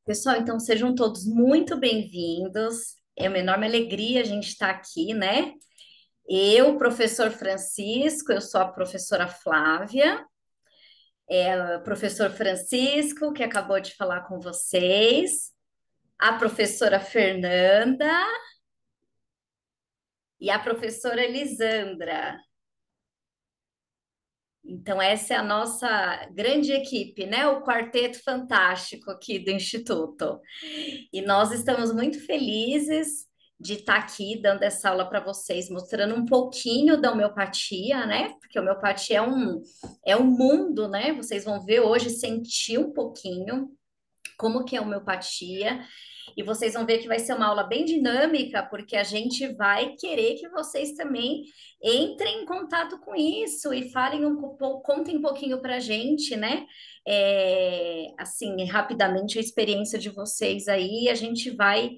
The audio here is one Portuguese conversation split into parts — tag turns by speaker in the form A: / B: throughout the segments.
A: Pessoal, então sejam todos muito bem-vindos. É uma enorme alegria a gente estar aqui, né? Eu, professor Francisco, eu sou a professora Flávia, o professor Francisco, que acabou de falar com vocês, a professora Fernanda e a professora Elisandra. Então, essa é a nossa grande equipe, né? O quarteto fantástico aqui do Instituto. E nós estamos muito felizes de estar aqui dando essa aula para vocês, mostrando um pouquinho da homeopatia, né? Porque a homeopatia é um mundo, né? Vocês vão ver hoje, sentir um pouquinho como que é a homeopatia. E vocês vão ver que vai ser uma aula bem dinâmica, porque a gente vai querer que vocês também entrem em contato com isso e falem contem um pouquinho para a gente, né? Assim, rapidamente a experiência de vocês aí, a gente vai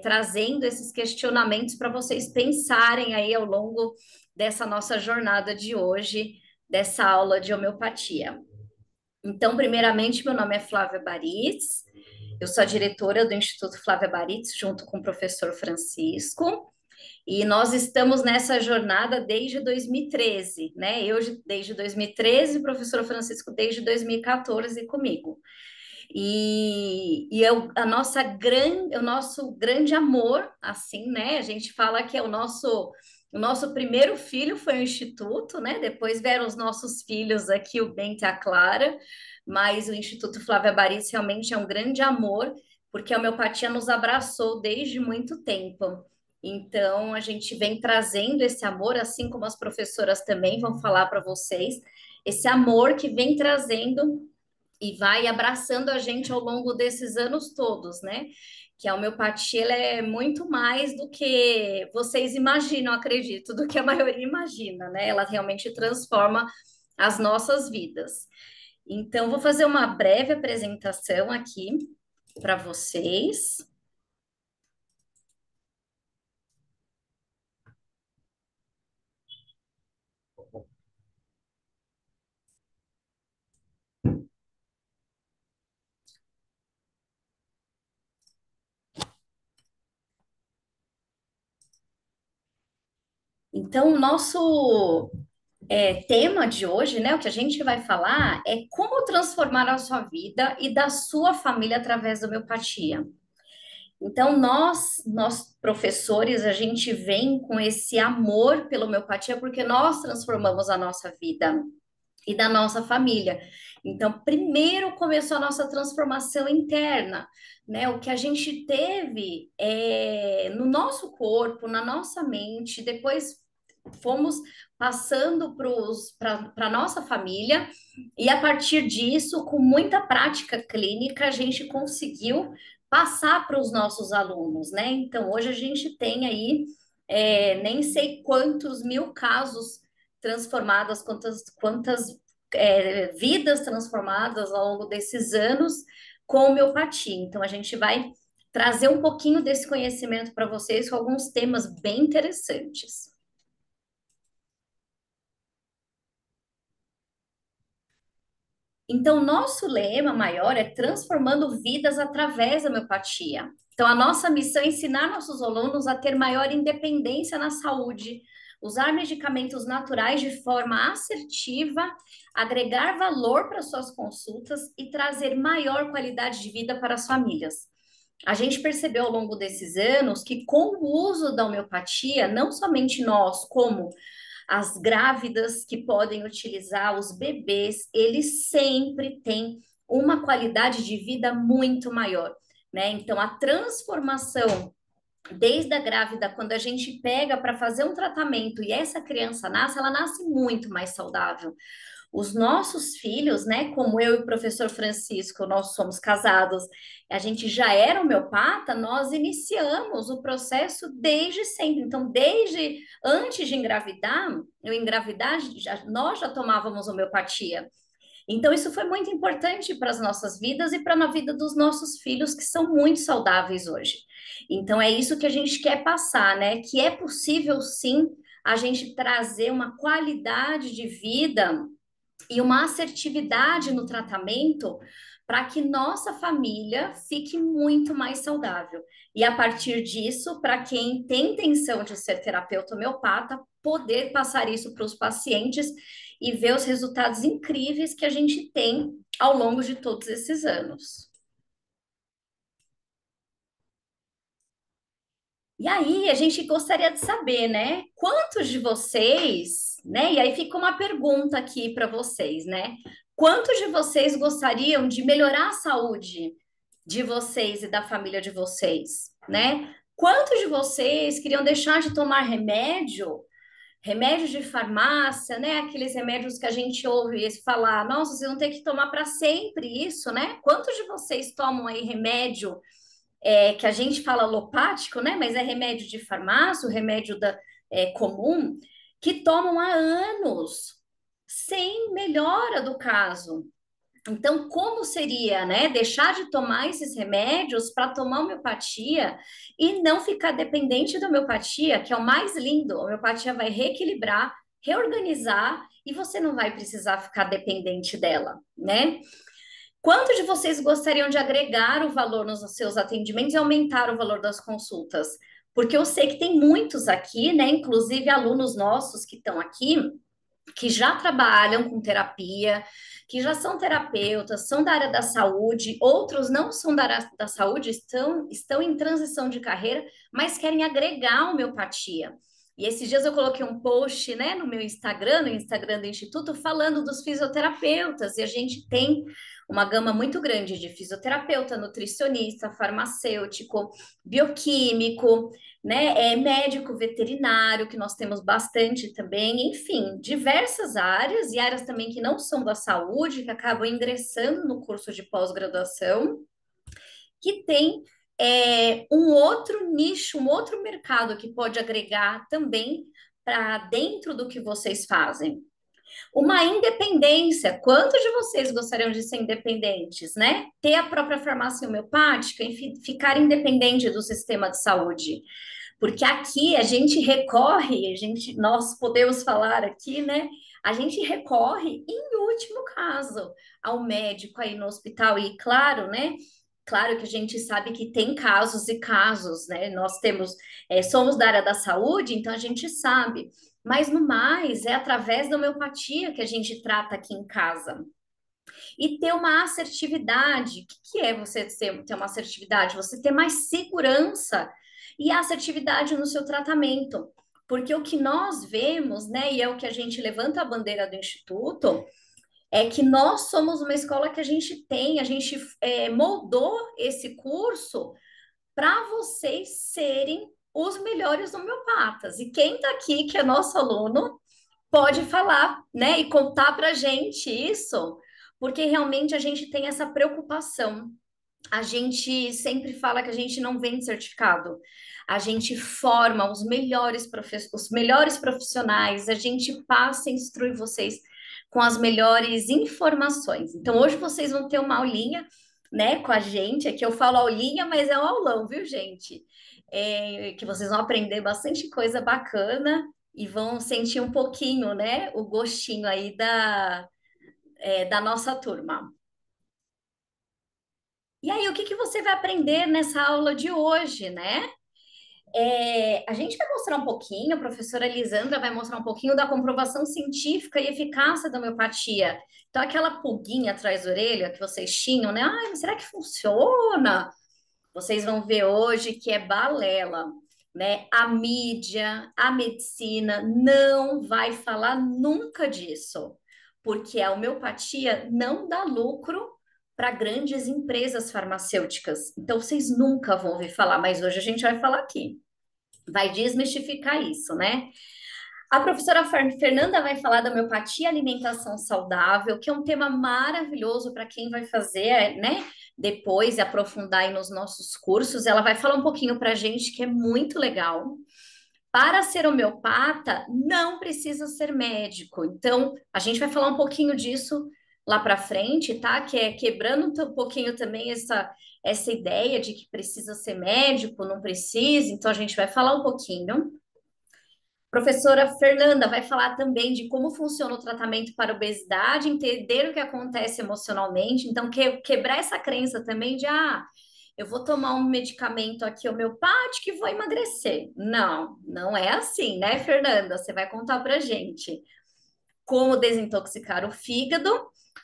A: trazendo esses questionamentos para vocês pensarem aí ao longo dessa nossa jornada de hoje, dessa aula de homeopatia. Então, primeiramente, meu nome é Flávia Baritz, eu sou a diretora do Instituto Flávia Baritz, junto com o professor Francisco, e nós estamos nessa jornada desde 2013, né? Eu desde 2013, o professor Francisco desde 2014 comigo. O nosso grande amor, assim, né? A gente fala que é o nosso primeiro filho foi o Instituto, né? Depois vieram os nossos filhos aqui, o Bento e a Clara, mas o Instituto Flávia Baritz realmente é um grande amor, porque a homeopatia nos abraçou desde muito tempo. Então, a gente vem trazendo esse amor, assim como as professoras também vão falar para vocês, esse amor que vem trazendo e vai abraçando a gente ao longo desses anos todos, né? Que a homeopatia ela é muito mais do que vocês imaginam, acredito, do que a maioria imagina, né? Ela realmente transforma as nossas vidas. Então, vou fazer uma breve apresentação aqui para vocês. Então, o nosso tema de hoje, né? O que a gente vai falar é como transformar a sua vida e da sua família através da homeopatia. Então, nós professores, a gente vem com esse amor pela homeopatia porque nós transformamos a nossa vida e da nossa família. Então, primeiro começou a nossa transformação interna, né? O que a gente teve no nosso corpo, na nossa mente, depois fomos passando para a nossa família, e a partir disso, com muita prática clínica, a gente conseguiu passar para os nossos alunos, né? Então, hoje a gente tem aí nem sei quantos mil casos transformados, quantas vidas transformadas ao longo desses anos com homeopatia. Então, a gente vai trazer um pouquinho desse conhecimento para vocês com alguns temas bem interessantes. Então, nosso lema maior é transformando vidas através da homeopatia. Então, a nossa missão é ensinar nossos alunos a ter maior independência na saúde, usar medicamentos naturais de forma assertiva, agregar valor para suas consultas e trazer maior qualidade de vida para as famílias. A gente percebeu ao longo desses anos que, com o uso da homeopatia, não somente nós, como as grávidas que podem utilizar, os bebês, eles sempre têm uma qualidade de vida muito maior, né? Então, a transformação desde a grávida, quando a gente pega para fazer um tratamento e essa criança nasce, ela nasce muito mais saudável. Os nossos filhos, né, como eu e o professor Francisco, nós somos casados, a gente já era homeopata, nós iniciamos o processo desde sempre. Então, desde antes de engravidar, eu engravidar, nós já tomávamos homeopatia. Então, isso foi muito importante para as nossas vidas e para a vida dos nossos filhos, que são muito saudáveis hoje. Então, é isso que a gente quer passar, né? Que é possível, sim, a gente trazer uma qualidade de vida e uma assertividade no tratamento para que nossa família fique muito mais saudável. E a partir disso, para quem tem intenção de ser terapeuta homeopata, poder passar isso para os pacientes e ver os resultados incríveis que a gente tem ao longo de todos esses anos. E aí, a gente gostaria de saber, né? Quantos de vocês, né? E aí fica uma pergunta aqui para vocês, né? Quantos de vocês gostariam de melhorar a saúde de vocês e da família de vocês, né? Quantos de vocês queriam deixar de tomar remédio, remédio de farmácia, né? Aqueles remédios que a gente ouve falar, nossa, vocês vão ter que tomar para sempre isso, né? Quantos de vocês tomam aí remédio que a gente fala alopático, né? Mas é remédio de farmácia, o remédio comum, que tomam há anos, sem melhora do caso. Então, como seria, né, deixar de tomar esses remédios para tomar homeopatia e não ficar dependente da homeopatia, que é o mais lindo. A homeopatia vai reequilibrar, reorganizar e você não vai precisar ficar dependente dela, né? Quantos de vocês gostariam de agregar o valor nos seus atendimentos e aumentar o valor das consultas? Porque eu sei que tem muitos aqui, né? Inclusive alunos nossos que estão aqui, que já trabalham com terapia, que já são terapeutas, são da área da saúde, outros não são da área da saúde, estão em transição de carreira, mas querem agregar homeopatia. E esses dias eu coloquei um post, né, no meu Instagram, no Instagram do Instituto, falando dos fisioterapeutas, e a gente tem uma gama muito grande de fisioterapeuta, nutricionista, farmacêutico, bioquímico, né? É médico veterinário, que nós temos bastante também, enfim, diversas áreas e áreas também que não são da saúde, que acabam ingressando no curso de pós-graduação, que tem um outro nicho, um outro mercado que pode agregar também para dentro do que vocês fazem. Uma independência. Quantos de vocês gostariam de ser independentes, né? Ter a própria farmácia homeopática, enfim, ficar independente do sistema de saúde. Porque aqui a gente recorre, nós podemos falar aqui, né? A gente recorre, em último caso, ao médico aí no hospital. E claro, né? Claro que a gente sabe que tem casos e casos, né? Nós temos, somos da área da saúde, então a gente sabe. Mas no mais, é através da homeopatia que a gente trata aqui em casa. E ter uma assertividade. O que é você ter uma assertividade? Você ter mais segurança e assertividade no seu tratamento. Porque o que nós vemos, né, e é o que a gente levanta a bandeira do Instituto, é que nós somos uma escola que a gente moldou esse curso para vocês serem os melhores homeopatas. E quem está aqui, que é nosso aluno, pode falar, né, e contar para a gente isso, porque realmente a gente tem essa preocupação. A gente sempre fala que a gente não vende certificado. A gente forma os melhores profissionais, a gente passa a instruir vocês com as melhores informações. Então, hoje vocês vão ter uma aulinha, né, com a gente. Aqui eu falo aulinha, mas é um aulão, viu, gente? Que vocês vão aprender bastante coisa bacana e vão sentir um pouquinho, né, o gostinho aí da nossa turma. E aí, o que que você vai aprender nessa aula de hoje, né? A gente vai mostrar um pouquinho, a professora Elisandra vai mostrar um pouquinho da comprovação científica e eficácia da homeopatia. Então, aquela pulguinha atrás da orelha que vocês tinham, né? Ah, será que funciona? Vocês vão ver hoje que é balela, né? A mídia, a medicina não vai falar nunca disso, porque a homeopatia não dá lucro para grandes empresas farmacêuticas. Então, vocês nunca vão ouvir falar, mas hoje a gente vai falar aqui. Vai desmistificar isso, né? A professora Fernanda vai falar da homeopatia e alimentação saudável, que é um tema maravilhoso para quem vai fazer, né? Depois e aprofundar aí nos nossos cursos. Ela vai falar um pouquinho para a gente que é muito legal. Para ser homeopata, não precisa ser médico. Então, a gente vai falar um pouquinho disso lá para frente, tá? Que é quebrando um pouquinho também essa ideia de que precisa ser médico, não precisa. Então, a gente vai falar um pouquinho. Professora Fernanda vai falar também de como funciona o tratamento para obesidade, entender o que acontece emocionalmente. Então, quebrar essa crença também de, eu vou tomar um medicamento aqui homeopático e vou emagrecer. Não, não é assim, né, Fernanda? Você vai contar para gente como desintoxicar o fígado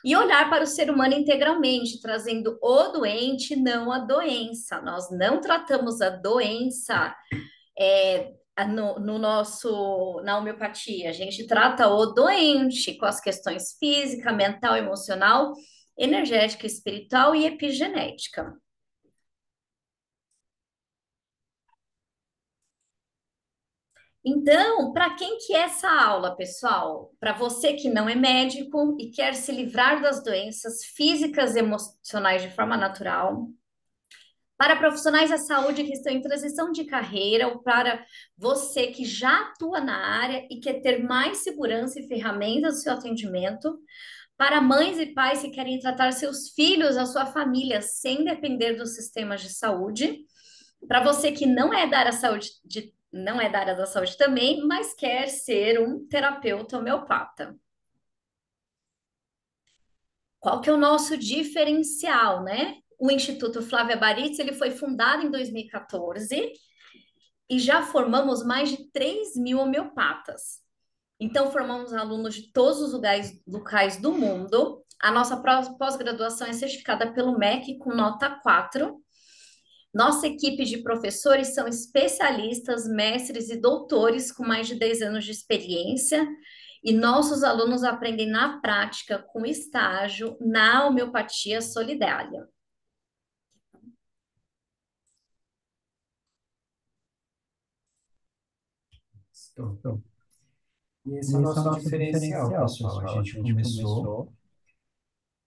A: e olhar para o ser humano integralmente, trazendo o doente, não a doença. Nós não tratamos a doença no nosso, na homeopatia. A gente trata o doente com as questões física, mental, emocional, energética, espiritual e epigenética. Então, para quem que é essa aula, pessoal? Para você que não é médico e quer se livrar das doenças físicas e emocionais de forma natural, para profissionais da saúde que estão em transição de carreira, ou para você que já atua na área e quer ter mais segurança e ferramentas no seu atendimento, para mães e pais que querem tratar seus filhos, a sua família, sem depender dos sistemas de saúde, para você que não é da área saúde, não é da área da saúde também, mas quer ser um terapeuta homeopata. Qual que é o nosso diferencial, né? O Instituto Flávia Baritz, ele foi fundado em 2014 e já formamos mais de 3.000 homeopatas. Então, formamos alunos de todos os locais do mundo. A nossa pós-graduação é certificada pelo MEC com nota 4. Nossa equipe de professores são especialistas, mestres e doutores com mais de 10 anos de experiência. E nossos alunos aprendem na prática, com estágio, na homeopatia solidária.
B: Então, e esse
C: E
B: é o
C: esse é o
B: nosso
C: nosso
B: diferencial,
C: diferencial,
B: pessoal. A
C: pessoal. A
B: gente
C: gente
B: começou
C: começou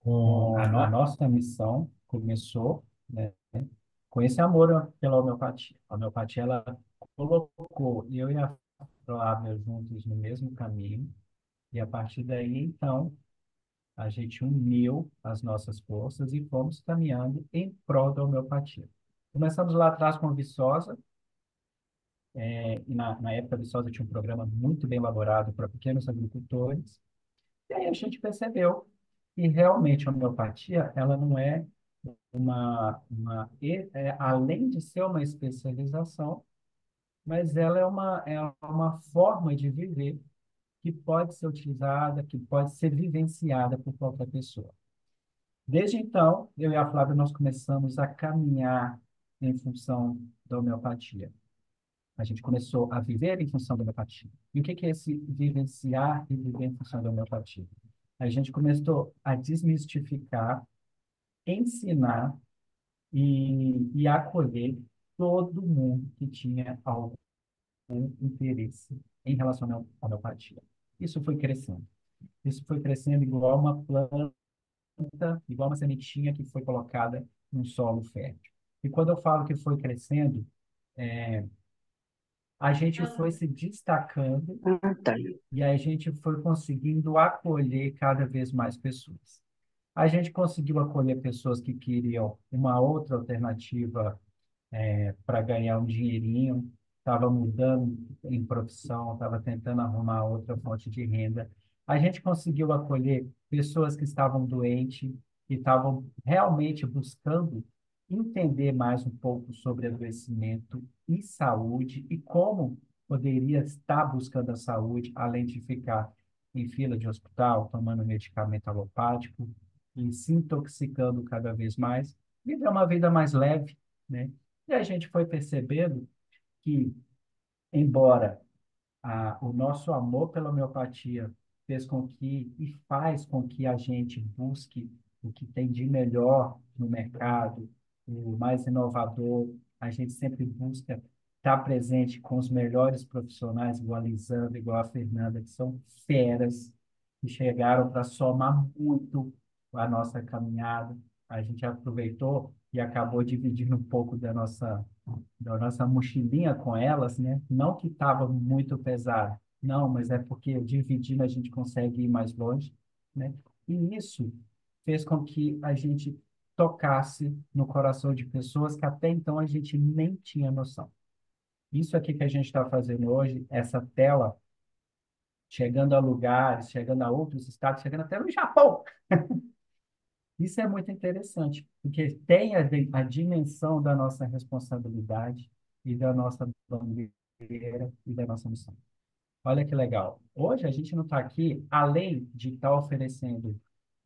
B: com a
C: com a nossa missão, começou, né, com esse amor pela homeopatia. A homeopatia, ela colocou eu e a Flávia juntos no mesmo caminho, e a partir daí, então, a gente uniu as nossas forças e fomos caminhando em prol da homeopatia. Começamos lá atrás com a Viçosa, e na época a Viçosa tinha um programa muito bem elaborado para pequenos agricultores. E aí a gente percebeu que realmente a homeopatia, ela não é além de ser uma especialização, mas ela é uma forma de viver que pode ser utilizada, que pode ser vivenciada por qualquer pessoa. Desde então, eu e a Flávia, nós começamos a caminhar em função da homeopatia. A gente começou a viver em função da homeopatia. E o que é esse vivenciar e viver em função da homeopatia? A gente começou a desmistificar, ensinar e acolher todo mundo que tinha algum interesse em relação à homeopatia. Isso foi crescendo. Isso foi crescendo igual uma planta, igual uma sementinha que foi colocada num solo fértil. E quando eu falo que foi crescendo, a gente foi se destacando
B: Ah, tá.
C: e a gente foi conseguindo acolher cada vez mais pessoas. A gente conseguiu acolher pessoas que queriam uma outra alternativa para ganhar um dinheirinho, estava mudando em profissão, estava tentando arrumar outra fonte de renda. A gente conseguiu acolher pessoas que estavam doentes, que estavam realmente buscando entender mais um pouco sobre adoecimento e saúde e como poderia estar buscando a saúde, além de ficar em fila de hospital, tomando medicamento alopático e se intoxicando cada vez mais, viver uma vida mais leve, né? E a gente foi percebendo que, embora o nosso amor pela homeopatia fez com que e faz com que a gente busque o que tem de melhor no mercado, o mais inovador, a gente sempre busca estar presente com os melhores profissionais, igual a Lisandra, igual a Fernanda, que são feras, que chegaram para somar muito a nossa caminhada. A gente aproveitou e acabou dividindo um pouco da nossa mochilinha com elas, né? Não que estava muito pesado, não, mas é porque dividindo a gente consegue ir mais longe, né? E isso fez com que a gente tocasse no coração de pessoas que até então a gente nem tinha noção. Isso aqui que a gente está fazendo hoje, essa tela, chegando a lugares, chegando a outros estados, chegando até no Japão. Isso é muito interessante, porque tem a dimensão da nossa responsabilidade e da nossa bandeira e da nossa missão. Olha que legal. Hoje a gente não está aqui, além de estar oferecendo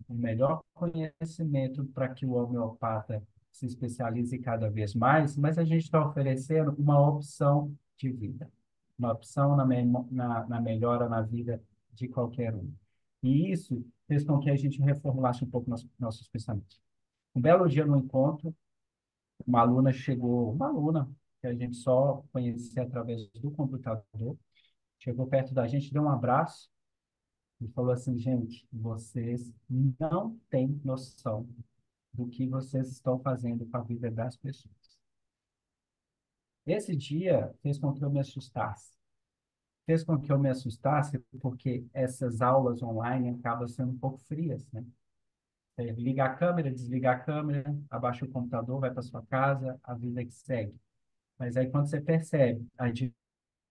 C: o melhor conhecimento para que o homeopata se especialize cada vez mais, mas a gente está oferecendo uma opção de vida, uma opção na melhora na vida de qualquer um. E isso fez com que a gente reformulasse um pouco nossos pensamentos. Um belo dia no encontro, uma aluna que a gente só conhecia através do computador, chegou perto da gente, deu um abraço e falou assim, gente, vocês não têm noção do que vocês estão fazendo com a vida das pessoas. Esse dia fez com que eu me assustasse. Fez com que eu me assustasse porque essas aulas online acabam sendo um pouco frias, né? Liga a câmera, desliga a câmera, abaixa o computador, vai para sua casa, a vida que segue. Mas aí quando você percebe a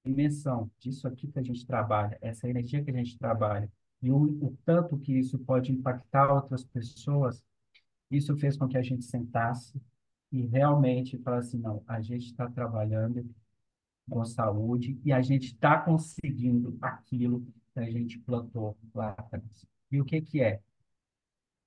C: dimensão disso aqui que a gente trabalha, essa energia que a gente trabalha, e o tanto que isso pode impactar outras pessoas, isso fez com que a gente sentasse e realmente falasse assim, não, a gente está trabalhando com saúde e a gente está conseguindo aquilo que a gente plantou lá atrás. E o que que é?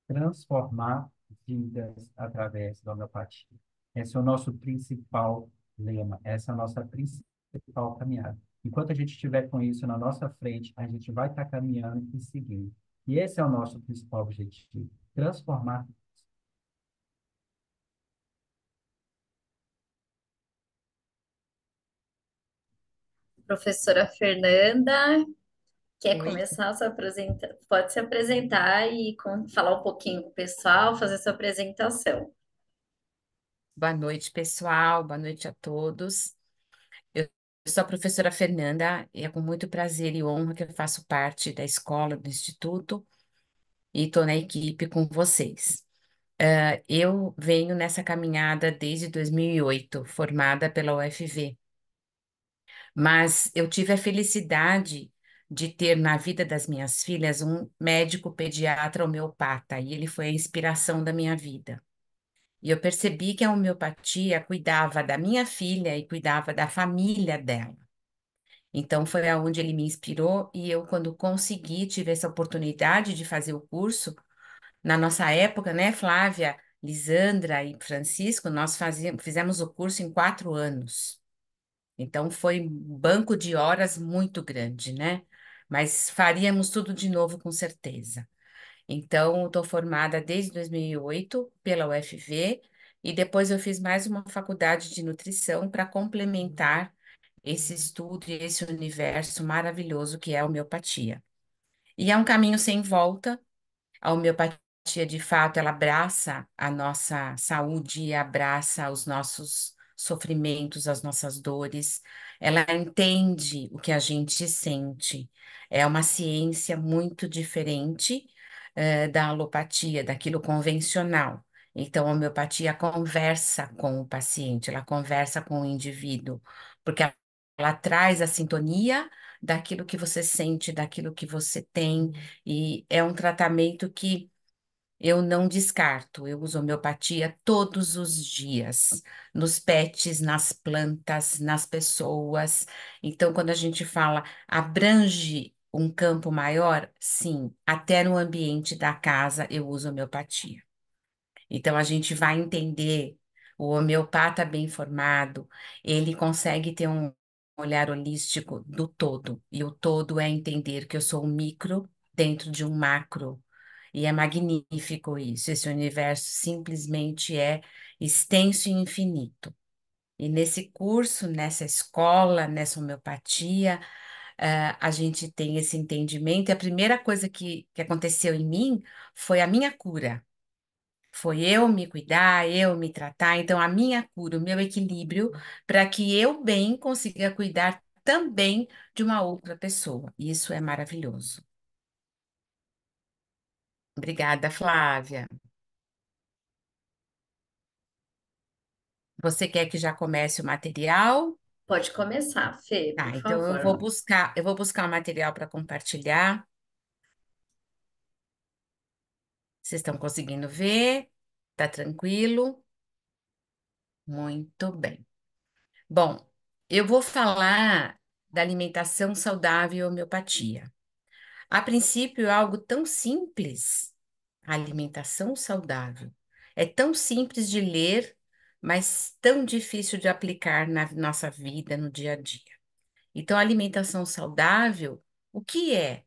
C: Transformar vidas através da homeopatia. Esse é o nosso principal lema, essa é a nossa principal caminhada. Enquanto a gente estiver com isso na nossa frente, a gente vai estar caminhando e seguindo. E esse é o nosso principal objetivo, transformar.
A: Professora Fernanda, quer
D: Oi,
A: começar a se apresentar? Pode se apresentar e falar um pouquinho com o pessoal, fazer sua apresentação.
D: boa noite, pessoal, boa noite a todos. Eu sou a professora Fernanda e é com muito prazer e honra que eu faço parte da escola, do Instituto e estou na equipe com vocês. Eu venho nessa caminhada desde 2008, formada pela UFV, mas eu tive a felicidade de ter na vida das minhas filhas um médico pediatra homeopata e ele foi a inspiração da minha vida. E eu percebi que a homeopatia cuidava da minha filha e cuidava da família dela. Então foi aonde ele me inspirou e eu, quando consegui, tive essa oportunidade de fazer o curso. Na nossa época, né, Flávia, Lisandra e Francisco, nós fizemos o curso em 4 anos. Então foi um banco de horas muito grande, né? Mas faríamos tudo de novo com certeza. Então, estou formada desde 2008 pela UFV e depois eu fiz mais uma faculdade de nutrição para complementar esse estudo e esse universo maravilhoso que é a homeopatia. E é um caminho sem volta. A homeopatia, de fato, ela abraça a nossa saúde, abraça os nossos sofrimentos, as nossas dores. Ela entende o que a gente sente. É uma ciência muito diferente, da alopatia, daquilo convencional. Então, a homeopatia conversa com o paciente, ela conversa com o indivíduo, porque ela traz a sintonia daquilo que você sente, daquilo que você tem. E é um tratamento que eu não descarto. Eu uso homeopatia todos os dias, nos pets, nas plantas, nas pessoas. Então, quando a gente fala abrange um campo maior, sim, até no ambiente da casa eu uso homeopatia. Então, a gente vai entender o homeopata bem formado, ele consegue ter um olhar holístico do todo, e o todo é entender que eu sou um micro dentro de um macro. E é magnífico isso. Esse universo simplesmente é extenso e infinito. E nesse curso, nessa escola, nessa homeopatia, a gente tem esse entendimento. E a primeira coisa que aconteceu em mim foi a minha cura. Foi eu me cuidar, eu me tratar. Então, a minha cura, o meu equilíbrio, para que eu bem consiga cuidar também de uma outra pessoa. E isso é maravilhoso. Obrigada, Flávia. Você quer que já comece o material?
A: Pode começar, Fê, por
D: Tá, então
A: favor.
D: eu vou buscar o material para compartilhar. Vocês estão conseguindo ver? Tá tranquilo? Muito bem. Bom, eu vou falar da alimentação saudável e homeopatia. A princípio, é algo tão simples, a alimentação saudável. É tão simples de ler, mas tão difícil de aplicar na nossa vida, no dia a dia. Então, a alimentação saudável, o que é?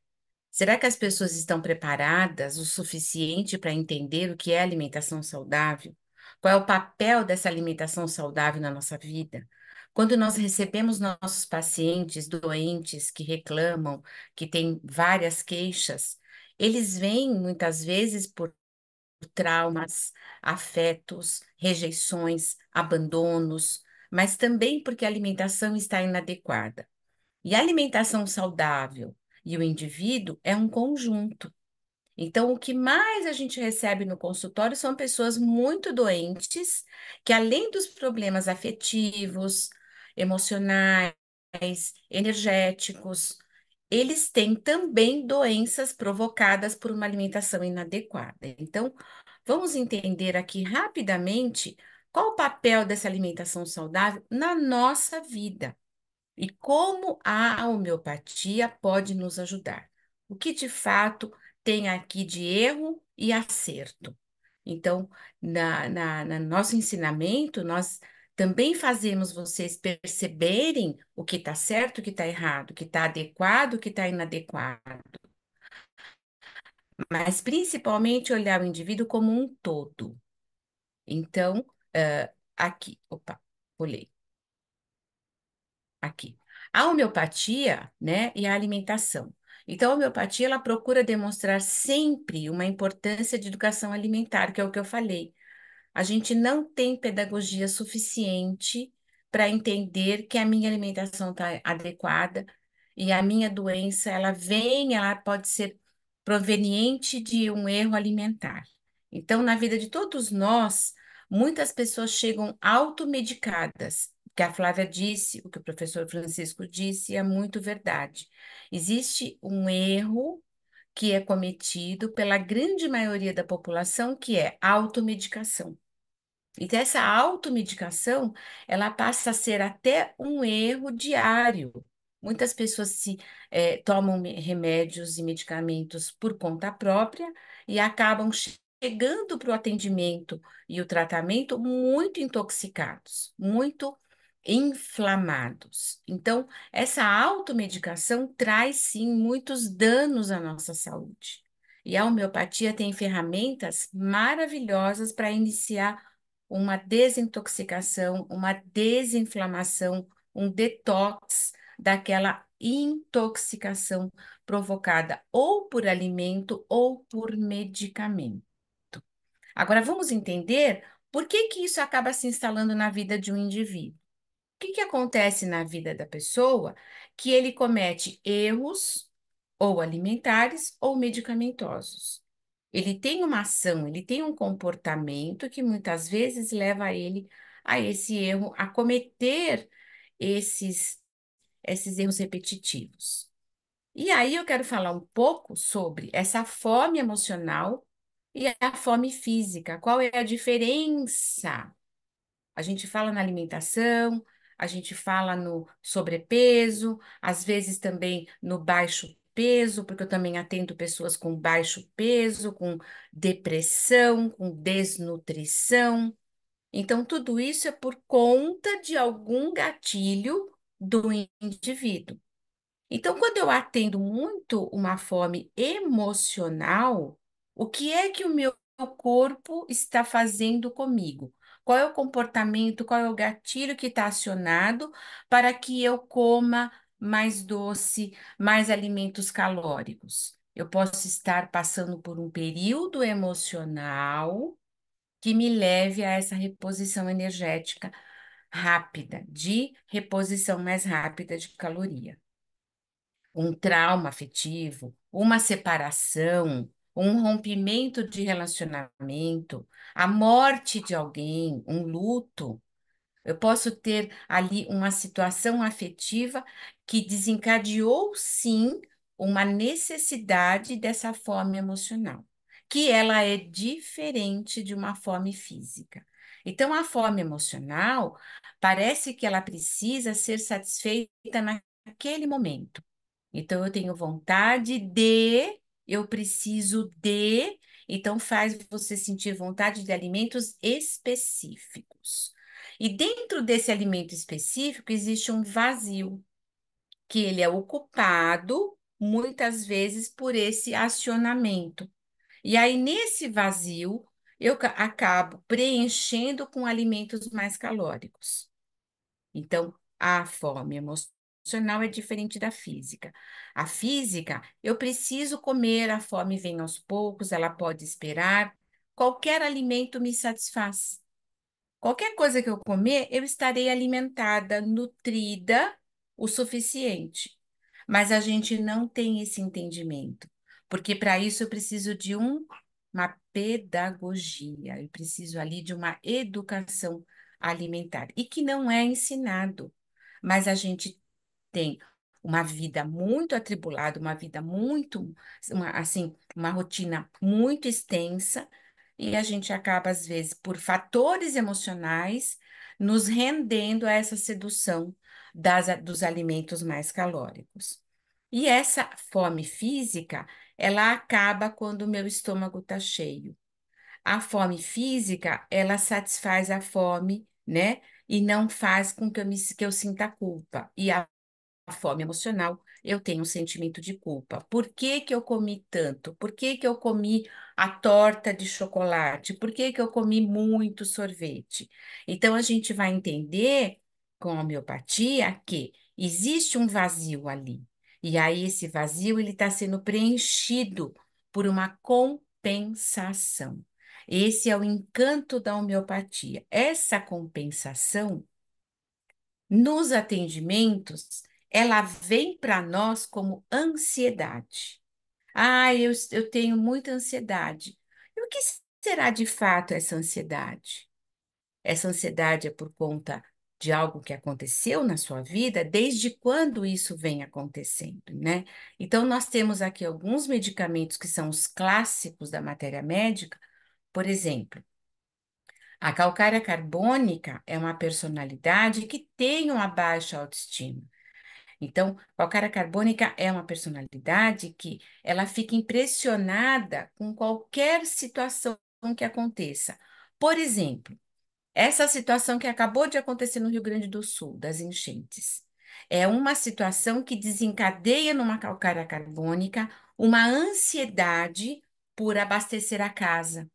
D: Será que as pessoas estão preparadas o suficiente para entender o que é alimentação saudável? Qual é o papel dessa alimentação saudável na nossa vida? Quando nós recebemos nossos pacientes doentes que reclamam, que têm várias queixas, eles vêm muitas vezes por traumas, afetos, rejeições, abandonos, mas também porque a alimentação está inadequada. E a alimentação saudável e o indivíduo é um conjunto. Então, o que mais a gente recebe no consultório são pessoas muito doentes, que além dos problemas afetivos, emocionais, energéticos, eles têm também doenças provocadas por uma alimentação inadequada. Então, vamos entender aqui rapidamente qual o papel dessa alimentação saudável na nossa vida. E como a homeopatia pode nos ajudar? O que de fato tem aqui de erro e acerto? Então, no nosso ensinamento, nós também fazemos vocês perceberem o que está certo, o que está errado, o que está adequado, o que está inadequado, mas principalmente olhar o indivíduo como um todo. Então, aqui, opa, pulei. Aqui. A homeopatia, né, e a alimentação. Então, a homeopatia, ela procura demonstrar sempre uma importância de educação alimentar, que é o que eu falei. A gente não tem pedagogia suficiente para entender que a minha alimentação está adequada e a minha doença, ela pode ser proveniente de um erro alimentar. Então, na vida de todos nós, muitas pessoas chegam automedicadas. O que a Flávia disse, o que o professor Francisco disse, é muito verdade. Existe um erro que é cometido pela grande maioria da população, que é a automedicação. Então, essa automedicação, ela passa a ser até um erro diário. Muitas pessoas tomam remédios e medicamentos por conta própria e acabam chegando para o atendimento e o tratamento muito intoxicados, muito inflamados. Então, essa automedicação traz sim muitos danos à nossa saúde. E a homeopatia tem ferramentas maravilhosas para iniciar uma desintoxicação, uma desinflamação, um detox daquela intoxicação provocada ou por alimento ou por medicamento. Agora vamos entender por que que isso acaba se instalando na vida de um indivíduo. O que que acontece na vida da pessoa que ele comete erros ou alimentares ou medicamentosos? Ele tem uma ação, ele tem um comportamento que muitas vezes leva ele a esse erro, a cometer esses, esses erros repetitivos. E aí eu quero falar um pouco sobre essa fome emocional e a fome física. Qual é a diferença? A gente fala na alimentação, a gente fala no sobrepeso, às vezes também no baixo peso, porque eu também atendo pessoas com baixo peso, com depressão, com desnutrição. Então, tudo isso é por conta de algum gatilho do indivíduo. Então, quando eu atendo muito uma fome emocional, o que é que o meu corpo está fazendo comigo? Qual é o comportamento, qual é o gatilho que está acionado para que eu coma mais doce, mais alimentos calóricos? Eu posso estar passando por um período emocional que me leve a essa reposição energética rápida, de reposição mais rápida de caloria, um trauma afetivo, uma separação, um rompimento de relacionamento, a morte de alguém, um luto, Eu posso ter ali uma situação afetiva que desencadeou, sim, uma necessidade dessa fome emocional, que ela é diferente de uma fome física. Então, a fome emocional parece que ela precisa ser satisfeita naquele momento. Então, eu tenho vontade de, eu preciso de, então faz você sentir vontade de alimentos específicos. E dentro desse alimento específico existe um vazio, que ele é ocupado muitas vezes por esse acionamento. E aí, nesse vazio, eu acabo preenchendo com alimentos mais calóricos. Então, a fome emocional é diferente da física. A física, eu preciso comer, a fome vem aos poucos, ela pode esperar. Qualquer alimento me satisfaz. Qualquer coisa que eu comer, eu estarei alimentada, nutrida o suficiente. Mas a gente não tem esse entendimento, porque para isso eu preciso de uma pedagogia, eu preciso ali de uma educação alimentar, e que não é ensinado, mas a gente tem uma vida muito atribulada, uma vida muito, assim, uma rotina muito extensa, e a gente acaba, às vezes, por fatores emocionais, nos rendendo a essa sedução dos alimentos mais calóricos. E essa fome física, ela acaba quando o meu estômago está cheio. A fome física, ela satisfaz a fome, né? E não faz com que eu sinta culpa. E a fome emocional, eu tenho um sentimento de culpa. Por que que eu comi tanto? Por que que eu comi a torta de chocolate? Por que que eu comi muito sorvete? Então, a gente vai entender com a homeopatia que existe um vazio ali. E aí, esse vazio, ele está sendo preenchido por uma compensação. Esse é o encanto da homeopatia. Essa compensação nos atendimentos, ela vem para nós como ansiedade. Ah, eu tenho muita ansiedade. E o que será de fato essa ansiedade? Essa ansiedade é por conta de algo que aconteceu na sua vida, desde quando isso vem acontecendo, né? Então, nós temos aqui alguns medicamentos que são os clássicos da matéria médica, por exemplo. A calcária carbônica é uma personalidade que tem uma baixa autoestima. Então, calcária carbônica é uma personalidade que ela fica impressionada com qualquer situação que aconteça. Por exemplo, essa situação que acabou de acontecer no Rio Grande do Sul, das enchentes, é uma situação que desencadeia numa calcária carbônica uma ansiedade por abastecer a casa.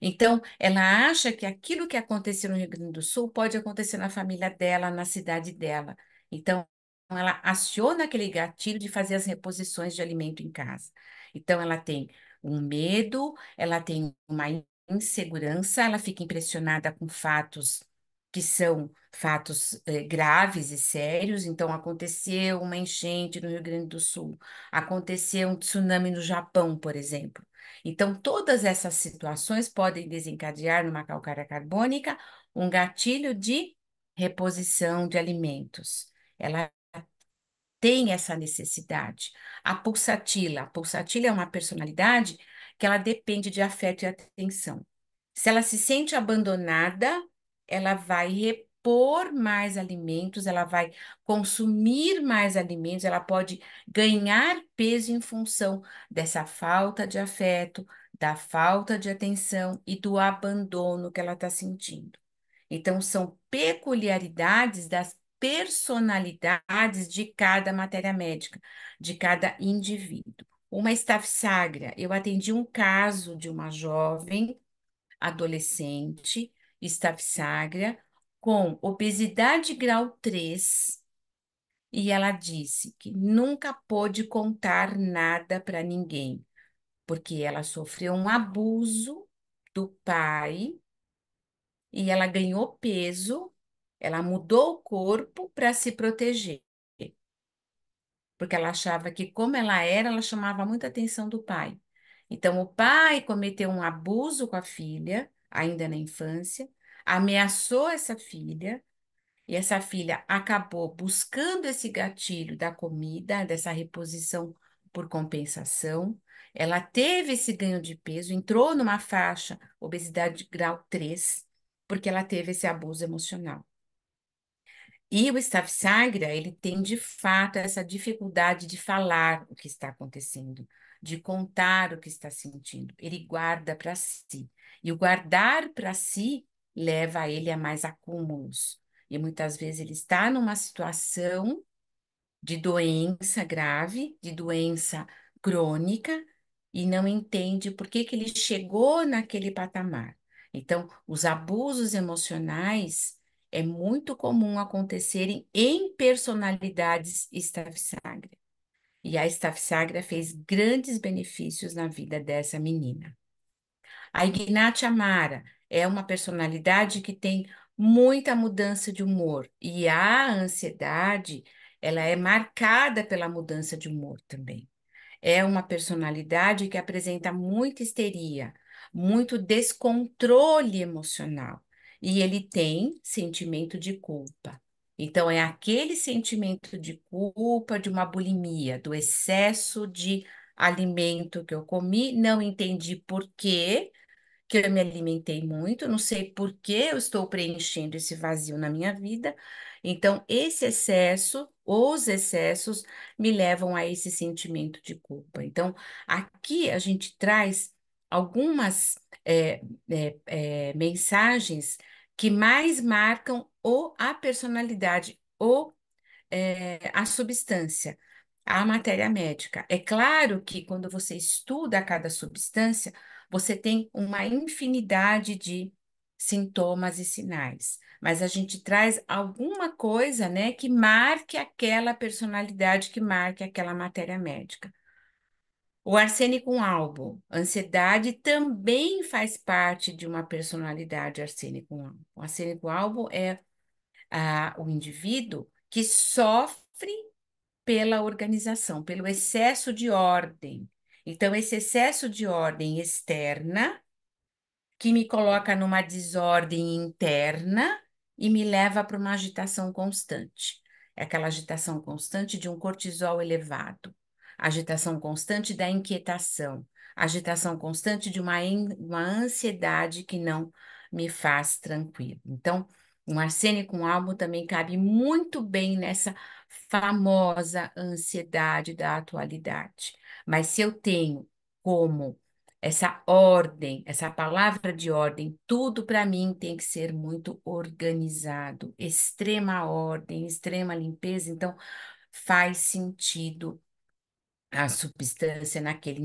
D: Então, ela acha que aquilo que aconteceu no Rio Grande do Sul pode acontecer na família dela, na cidade dela. Então, ela aciona aquele gatilho de fazer as reposições de alimento em casa. Então, ela tem um medo, ela tem uma insegurança, ela fica impressionada com fatos que são fatos graves e sérios. Então, aconteceu uma enchente no Rio Grande do Sul, aconteceu um tsunami no Japão, por exemplo. Então, todas essas situações podem desencadear numa calcária carbônica um gatilho de reposição de alimentos. Ela tem essa necessidade. A pulsatila é uma personalidade que ela depende de afeto e atenção. Se ela se sente abandonada, ela vai repor mais alimentos, ela vai consumir mais alimentos, ela pode ganhar peso em função dessa falta de afeto, da falta de atenção e do abandono que ela está sentindo. Então, são peculiaridades das personalidades de cada matéria médica, de cada indivíduo. Uma Staphysagria, eu atendi um caso de uma jovem adolescente, Staphysagria, com obesidade grau 3, e ela disse que nunca pôde contar nada para ninguém, porque ela sofreu um abuso do pai e ela ganhou peso, ela mudou o corpo para se proteger, porque ela achava que, como ela era, ela chamava muita atenção do pai. Então, o pai cometeu um abuso com a filha, ainda na infância. ameaçou essa filha, e essa filha acabou buscando esse gatilho da comida, dessa reposição por compensação. Ela teve esse ganho de peso, entrou numa faixa obesidade grau 3 porque ela teve esse abuso emocional. E o Staffsagra, ele tem de fato essa dificuldade de falar o que está acontecendo, de contar o que está sentindo. Ele guarda para si. E o guardar para si leva ele a mais acúmulos. E muitas vezes ele está numa situação de doença grave, de doença crônica, e não entende por que que ele chegou naquele patamar. Então, os abusos emocionais é muito comum acontecerem em personalidades Staffsagra. E a Staffsagra fez grandes benefícios na vida dessa menina. A Ignatia Amara é uma personalidade que tem muita mudança de humor e a ansiedade, ela é marcada pela mudança de humor também. É uma personalidade que apresenta muita histeria, muito descontrole emocional e ele tem sentimento de culpa. Então, é aquele sentimento de culpa, de uma bulimia, do excesso de alimento que eu comi, não entendi por quê que eu me alimentei muito, não sei por que eu estou preenchendo esse vazio na minha vida. Então, esse excesso, os excessos, me levam a esse sentimento de culpa. Então, aqui a gente traz algumas mensagens que mais marcam a personalidade, a substância, a matéria médica. É claro que quando você estuda cada substância, você tem uma infinidade de sintomas e sinais, mas a gente traz alguma coisa, né, que marque aquela personalidade, que marque aquela matéria médica. O arsênico albo, ansiedade também faz parte de uma personalidade arsênico albo. O arsênico albo é o indivíduo que sofre pela organização, pelo excesso de ordem. Então, esse excesso de ordem externa que me coloca numa desordem interna e me leva para uma agitação constante. É aquela agitação constante de um cortisol elevado, agitação constante da inquietação, agitação constante de uma ansiedade que não me faz tranquilo. Então, um arsênico com algo também cabe muito bem nessa famosa ansiedade da atualidade. Mas se eu tenho como essa ordem, essa palavra de ordem, tudo para mim tem que ser muito organizado, extrema ordem, extrema limpeza, então faz sentido a substância naquele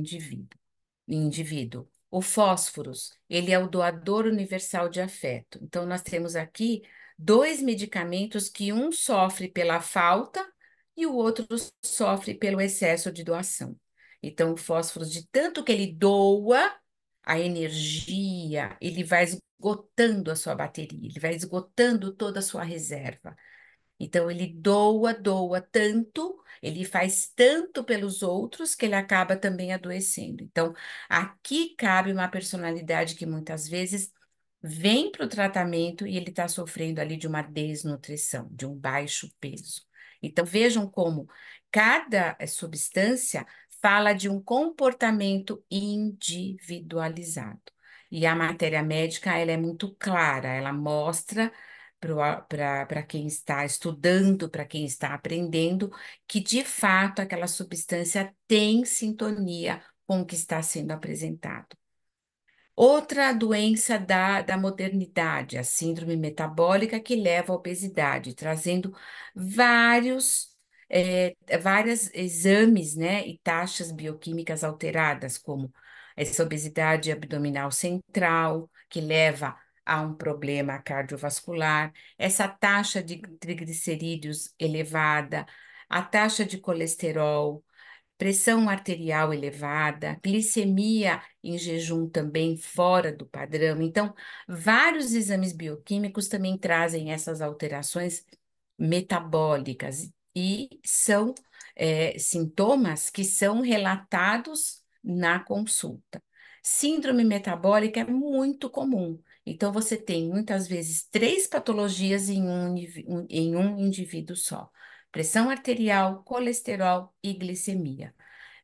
D: indivíduo. O fósforos, ele é o doador universal de afeto. Então, nós temos aqui dois medicamentos que um sofre pela falta e o outro sofre pelo excesso de doação. Então, o fósforo, de tanto que ele doa a energia, ele vai esgotando a sua bateria, ele vai esgotando toda a sua reserva. Então, ele doa tanto, ele faz tanto pelos outros que ele acaba também adoecendo. Então, aqui cabe uma personalidade que muitas vezes vem para o tratamento e ele está sofrendo ali de uma desnutrição, de um baixo peso. Então, vejam como cada substância fala de um comportamento individualizado. E a matéria médica, ela é muito clara, ela mostra para quem está estudando, para quem está aprendendo, que de fato aquela substância tem sintonia com o que está sendo apresentado. Outra doença da modernidade, a síndrome metabólica que leva à obesidade, trazendo vários exames, né, e taxas bioquímicas alteradas, como essa obesidade abdominal central, que leva a um problema cardiovascular, essa taxa de triglicerídeos elevada, a taxa de colesterol, pressão arterial elevada, glicemia em jejum também fora do padrão. Então, vários exames bioquímicos também trazem essas alterações metabólicas e são sintomas que são relatados na consulta. Síndrome metabólica é muito comum. Então, você tem muitas vezes três patologias em um indivíduo só: pressão arterial, colesterol e glicemia.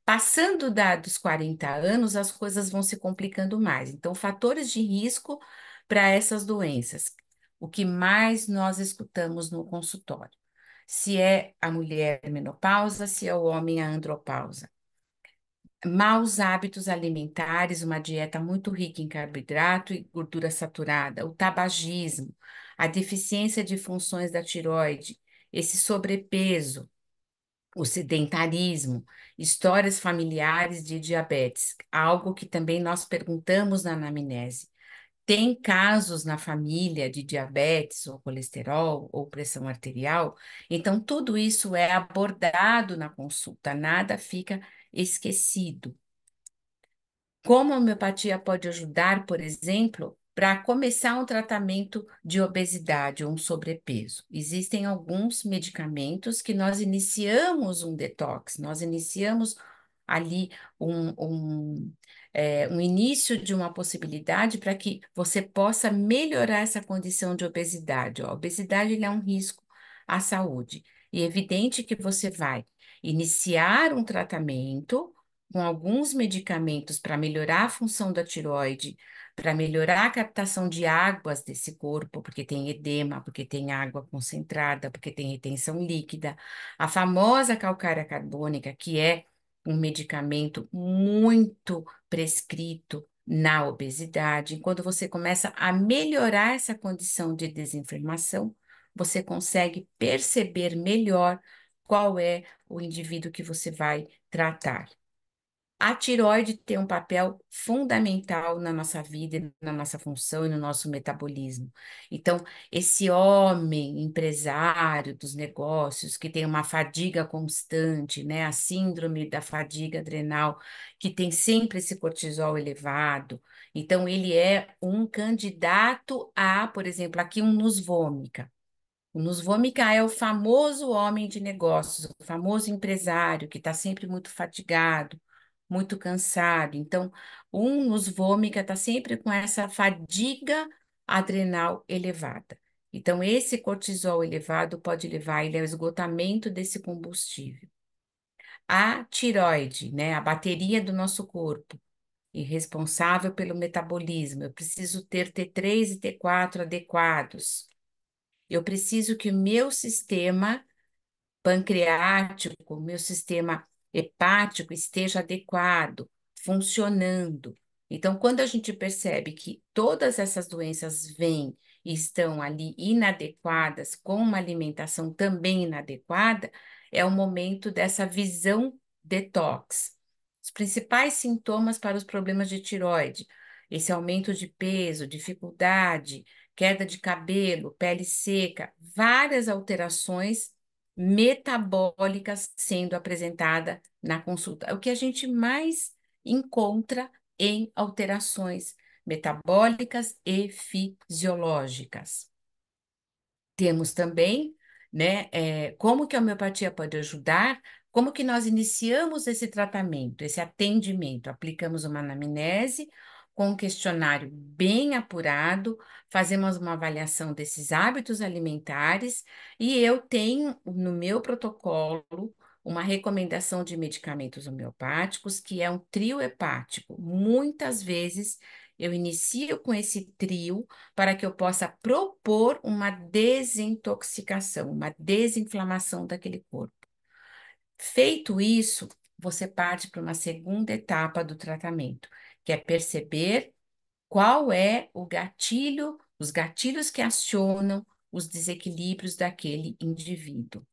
D: Passando dos 40 anos, as coisas vão se complicando mais. Então, fatores de risco para essas doenças. O que mais nós escutamos no consultório? Se é a mulher menopausa, se é o homem a andropausa. Maus hábitos alimentares, uma dieta muito rica em carboidrato e gordura saturada, o tabagismo, a deficiência de funções da tiroide, esse sobrepeso, o sedentarismo, histórias familiares de diabetes, algo que também nós perguntamos na anamnese. Tem casos na família de diabetes ou colesterol ou pressão arterial? Então, tudo isso é abordado na consulta, nada fica esquecido. Como a homeopatia pode ajudar, por exemplo, para começar um tratamento de obesidade ou um sobrepeso? Existem alguns medicamentos que nós iniciamos um detox, nós iniciamos ali um, um, um início de uma possibilidade para que você possa melhorar essa condição de obesidade. A obesidade ele é um risco à saúde. E é evidente que você vai iniciar um tratamento com alguns medicamentos para melhorar a função da tiroide, para melhorar a captação de águas desse corpo, porque tem edema, porque tem água concentrada, porque tem retenção líquida. A famosa calcária carbônica, que é um medicamento muito prescrito na obesidade. Quando você começa a melhorar essa condição de desinflamação, você consegue perceber melhor qual é o indivíduo que você vai tratar. A tireoide tem um papel fundamental na nossa vida, na nossa função e no nosso metabolismo. Então, esse homem empresário dos negócios que tem uma fadiga constante, né, a síndrome da fadiga adrenal, que tem sempre esse cortisol elevado, então ele é um candidato a, por exemplo, aqui um Nus vomica. O Nus vomica é o famoso homem de negócios, o famoso empresário que está sempre muito fatigado, muito cansado. Então, um Nus vomica está sempre com essa fadiga adrenal elevada. Então, esse cortisol elevado pode levar ele ao esgotamento desse combustível. A tiroide, né, a bateria do nosso corpo, e responsável pelo metabolismo. Eu preciso ter T3 e T4 adequados. Eu preciso que o meu sistema pancreático, o meu sistema hepático esteja adequado, funcionando. Então, quando a gente percebe que todas essas doenças vêm e estão ali inadequadas, com uma alimentação também inadequada, é o momento dessa visão detox. Os principais sintomas para os problemas de tiroide, esse aumento de peso, dificuldade, queda de cabelo, pele seca, várias alterações metabólicas sendo apresentada na consulta. É o que a gente mais encontra em alterações metabólicas e fisiológicas. Temos também, né, como que a homeopatia pode ajudar, como que nós iniciamos esse tratamento, esse atendimento. Aplicamos uma anamnese com um questionário bem apurado, fazemos uma avaliação desses hábitos alimentares e eu tenho no meu protocolo uma recomendação de medicamentos homeopáticos, que é um trio hepático. Muitas vezes eu inicio com esse trio para que eu possa propor uma desintoxicação, uma desinflamação daquele corpo. Feito isso, você parte para uma segunda etapa do tratamento, que é perceber qual é o gatilho, os gatilhos que acionam os desequilíbrios daquele indivíduo.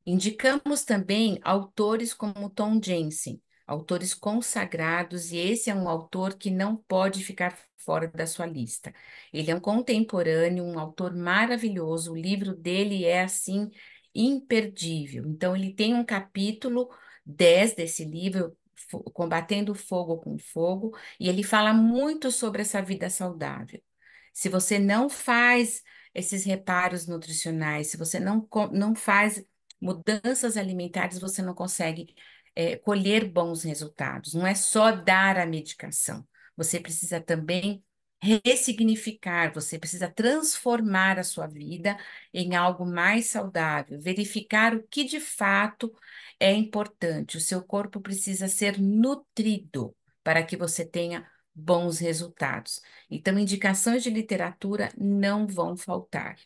D: Indicamos também autores como Tom Jensen, autores consagrados, e esse é um autor que não pode ficar fora da sua lista. Ele é um contemporâneo, um autor maravilhoso, o livro dele é assim imperdível. Então, ele tem um capítulo 10 desse livro, Combatendo o Fogo com Fogo, e ele fala muito sobre essa vida saudável. Se você não faz esses reparos nutricionais, se você não faz mudanças alimentares, você não consegue colher bons resultados. Não é só dar a medicação. Você precisa também ressignificar, você precisa transformar a sua vida em algo mais saudável, verificar o que de fato é importante. O seu corpo precisa ser nutrido para que você tenha bons resultados. Então, indicações de literatura não vão faltar.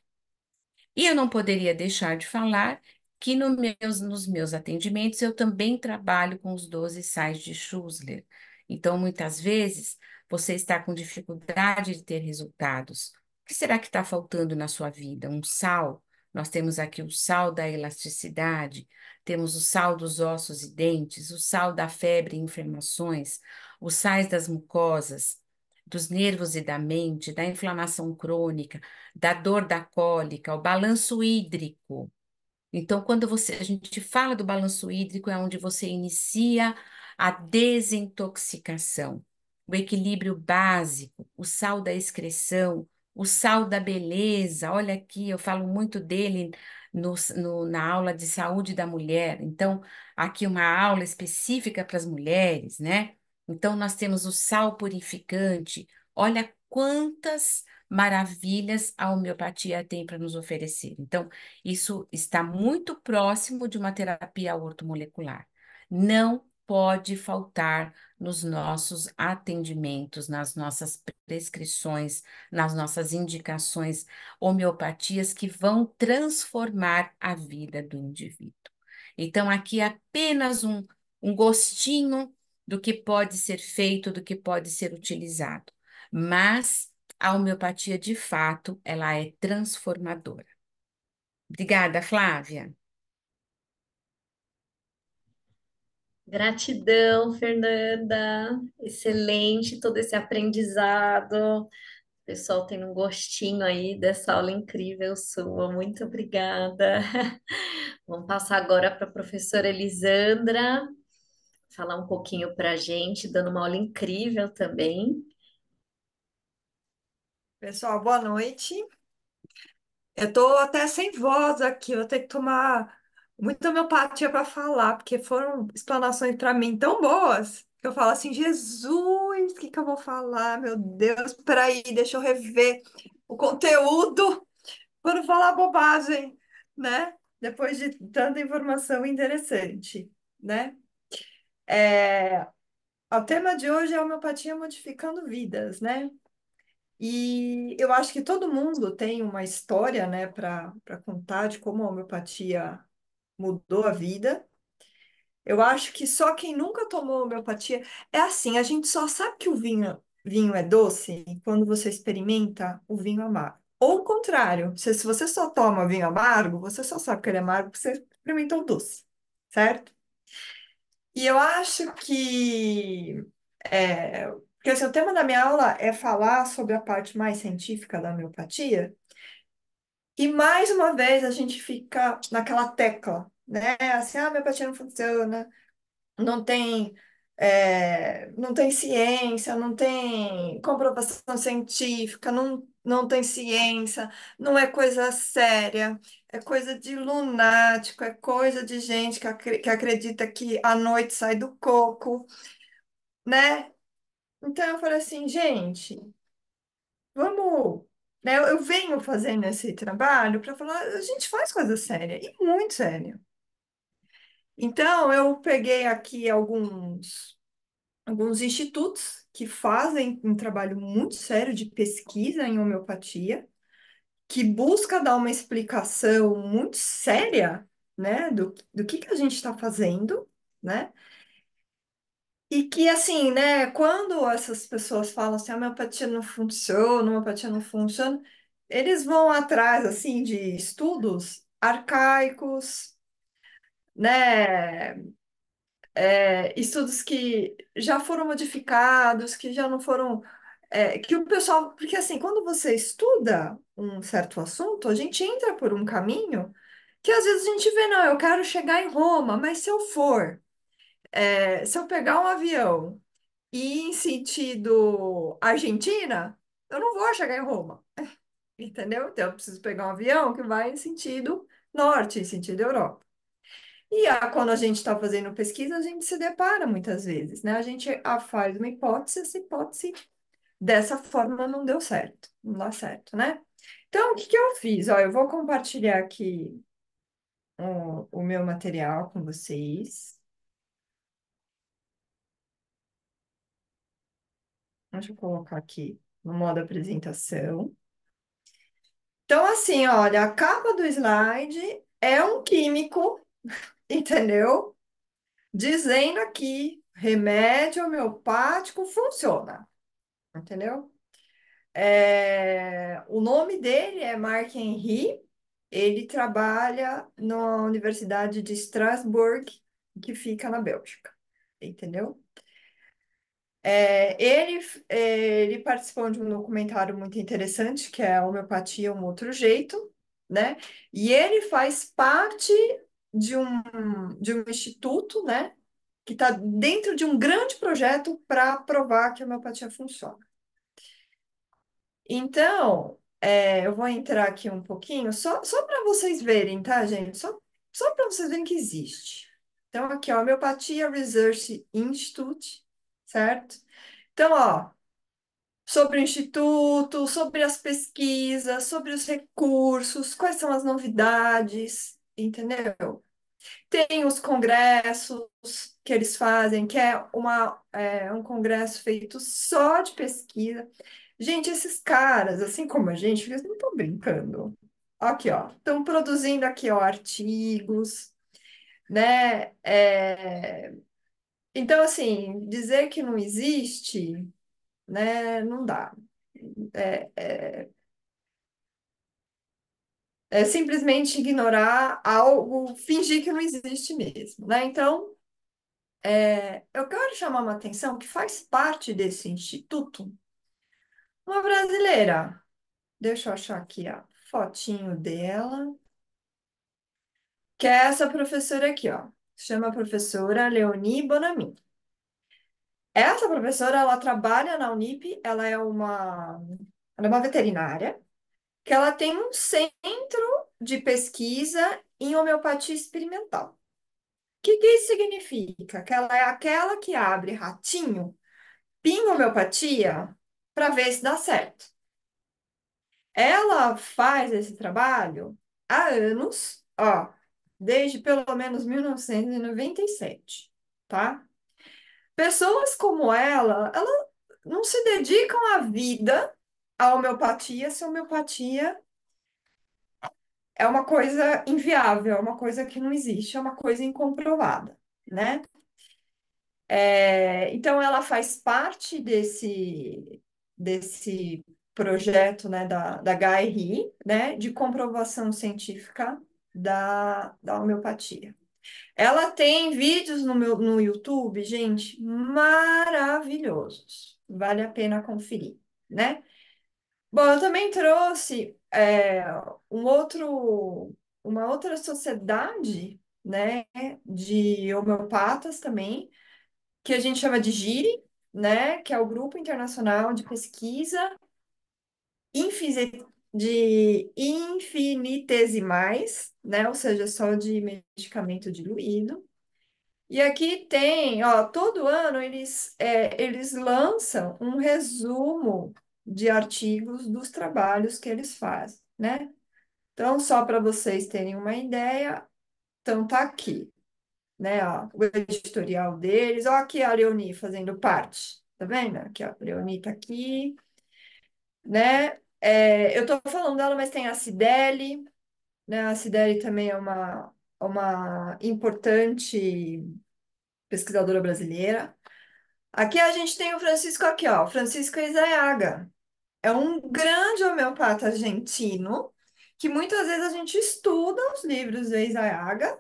D: E eu não poderia deixar de falar que nos meus atendimentos eu também trabalho com os 12 sais de Schussler. Então, muitas vezes, você está com dificuldade de ter resultados. O que será que está faltando na sua vida? Um sal? Nós temos aqui o sal da elasticidade, temos o sal dos ossos e dentes, o sal da febre e inflamações, os sais das mucosas, dos nervos e da mente, da inflamação crônica, da dor da cólica, o balanço hídrico. Então, quando a gente fala do balanço hídrico, é onde você inicia a desintoxicação, o equilíbrio básico, o sal da excreção, o sal da beleza. Olha aqui, eu falo muito dele na aula de saúde da mulher. Então, aqui uma aula específica para as mulheres, né? Então, nós temos o sal purificante. Olha quantas maravilhas a homeopatia tem para nos oferecer. Então, isso está muito próximo de uma terapia ortomolecular. Não pode faltar nos nossos atendimentos, nas nossas prescrições, nas nossas indicações, homeopatias que vão transformar a vida do indivíduo. Então, aqui é apenas um gostinho do que pode ser feito, do que pode ser utilizado. Mas a homeopatia, de fato, ela é transformadora. Obrigada, Flávia.
A: Gratidão, Fernanda. Excelente todo esse aprendizado. O pessoal tem um gostinho aí dessa aula incrível sua. Muito obrigada. Vamos passar agora para a professora Elisandra, falar um pouquinho para a gente, dando uma aula incrível também.
E: Pessoal, boa noite. Eu tô até sem voz aqui, eu vou ter que tomar muita homeopatia para falar, porque foram explanações para mim tão boas que eu falo assim: Jesus, o que que eu vou falar? Meu Deus, peraí, deixa eu rever o conteúdo para não falar bobagem, né? Depois de tanta informação interessante, né? É, o tema de hoje é homeopatia modificando vidas, né? E eu acho que todo mundo tem uma história, né, para contar de como a homeopatia mudou a vida. Eu acho que só quem nunca tomou homeopatia é assim, a gente só sabe que o vinho é doce quando você experimenta o vinho amargo. Ou o contrário, se você só toma vinho amargo, você só sabe que ele é amargo porque você experimentou o doce, certo? E eu acho que porque assim, o tema da minha aula é falar sobre a parte mais científica da homeopatia, e mais uma vez a gente fica naquela tecla, né? Assim, a homeopatia não funciona, não tem, não tem ciência, não tem comprovação científica, não tem ciência, não é coisa séria, é coisa de lunático, é coisa de gente que acredita que a noite sai do coco, né? Então eu falei assim, gente, vamos, né? Eu venho fazendo esse trabalho para falar, a gente faz coisa séria, e muito séria. Então eu peguei aqui alguns institutos que fazem um trabalho muito sério de pesquisa em homeopatia, que busca dar uma explicação muito séria, né, do que a gente está fazendo, né? E que, assim, né, quando essas pessoas falam assim, a homeopatia não funciona, a homeopatia não funciona, eles vão atrás, assim, de estudos arcaicos, né, estudos que já foram modificados, que já não foram, que o pessoal, porque, assim, quando você estuda um certo assunto, a gente entra por um caminho que às vezes a gente vê, não, eu quero chegar em Roma, mas se eu for, se eu pegar um avião e em sentido Argentina, eu não vou chegar em Roma, entendeu? Então, eu preciso pegar um avião que vai em sentido norte, em sentido Europa. E quando a gente está fazendo pesquisa, a gente se depara muitas vezes, né? A gente faz uma hipótese, essa hipótese Dessa forma não deu certo, não dá certo, né? Então, o que que eu fiz? Ó, eu vou compartilhar aqui o meu material com vocês. Deixa eu colocar aqui no modo apresentação. Então, assim, olha, a capa do slide é um químico, entendeu? Dizendo aqui, remédio homeopático funciona, entendeu? O nome dele é Marc Henry, ele trabalha na Universidade de Strasbourg, que fica na Bélgica, entendeu? Ele participou de um documentário muito interessante, que é a Homeopatia, um Outro Jeito, né? E ele faz parte de um instituto, né? Que está dentro de um grande projeto para provar que a homeopatia funciona. Então, eu vou entrar aqui um pouquinho, só para vocês verem, tá, gente? Só para vocês verem que existe. Então, aqui, ó, Homeopatia Research Institute, certo? Então, ó, sobre o instituto, sobre as pesquisas, sobre os recursos, quais são as novidades, entendeu? Tem os congressos que eles fazem, que um congresso feito só de pesquisa. Gente, esses caras, assim como a gente, eles não estão brincando. Aqui, ó, estão produzindo aqui, ó, artigos, né? Então, assim, dizer que não existe, né, não dá. É, é, é simplesmente ignorar algo, fingir que não existe mesmo, né? Então, eu quero chamar uma atenção que faz parte desse instituto uma brasileira. Deixa eu achar aqui a fotinho dela, que é essa professora aqui, ó. Se chama professora Leonie Bonamin. Essa professora, ela trabalha na Unip, ela é uma veterinária, que ela tem um centro de pesquisa em homeopatia experimental. O que que isso significa? Que ela é aquela que abre ratinho, pinga homeopatia, para ver se dá certo. Ela faz esse trabalho há anos, ó, desde pelo menos 1997, tá? Pessoas como ela não se dedicam à vida à homeopatia, se a homeopatia é uma coisa inviável, é uma coisa que não existe, é uma coisa incomprovada, né? Então, ela faz parte desse projeto, né, da HRI, né, de comprovação científica da homeopatia. Ela tem vídeos no YouTube, gente, maravilhosos. Vale a pena conferir, né? Bom, eu também trouxe um uma outra sociedade, né, de homeopatas também, que a gente chama de GIRI, né, que é o Grupo Internacional de Pesquisa de Infinitesimais, né, ou seja, só de medicamento diluído. E aqui tem, ó, todo ano eles lançam um resumo de artigos dos trabalhos que eles fazem, né? Então, só para vocês terem uma ideia, então tá aqui, né? Ó, o editorial deles. Ó, aqui a Leonie fazendo parte, tá vendo? Aqui, ó, a Leonie tá aqui, né? Eu tô falando dela, mas tem a Cibele, né? A Cibele também é uma importante pesquisadora brasileira. Aqui a gente tem o Francisco aqui, ó, Francisco Eizayaga. É um grande homeopata argentino que muitas vezes a gente estuda os livros do Eizayaga.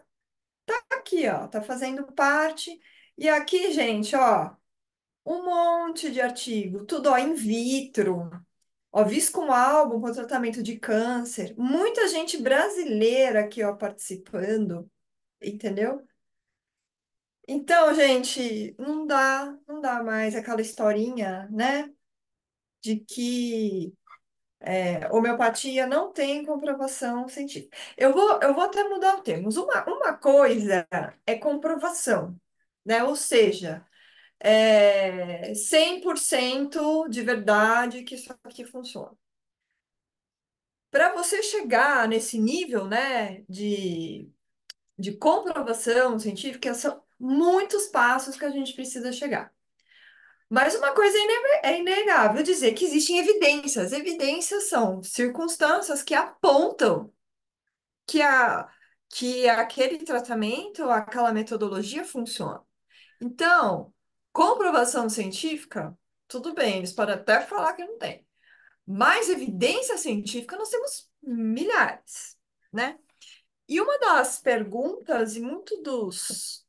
E: Aqui, ó, tá fazendo parte. E aqui, gente, ó, um monte de artigo, tudo, ó, in vitro. Ó, Viscum álbum com tratamento de câncer. Muita gente brasileira aqui, ó, participando, entendeu? Então, gente, não dá mais aquela historinha, né, de que homeopatia não tem comprovação científica. Eu vou até mudar o termo. Uma coisa é comprovação, né? Ou seja, 100% de verdade que isso aqui funciona. Para você chegar nesse nível, né, de comprovação científica, são muitos passos que a gente precisa chegar. Mas uma coisa é inegável dizer que existem evidências. Evidências são circunstâncias que apontam que, que aquele tratamento, aquela metodologia funciona. Então, comprovação científica, tudo bem, eles podem até falar que não tem. Mas evidência científica nós temos milhares, né? E uma das perguntas e muito dos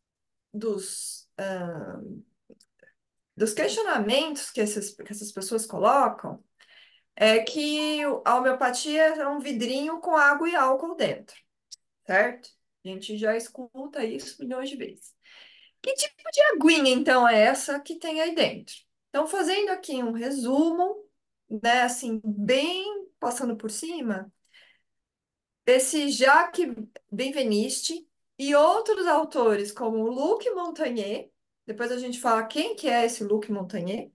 E: questionamentos que essas pessoas colocam é que a homeopatia é um vidrinho com água e álcool dentro, certo? A gente já escuta isso milhões de vezes. Que tipo de aguinha, então, é essa que tem aí dentro? Então, fazendo aqui um resumo, né, assim, bem passando por cima, esse Jacques Benveniste e outros autores, como o Luc Montagnier, depois a gente fala quem que é esse Luc Montagnier,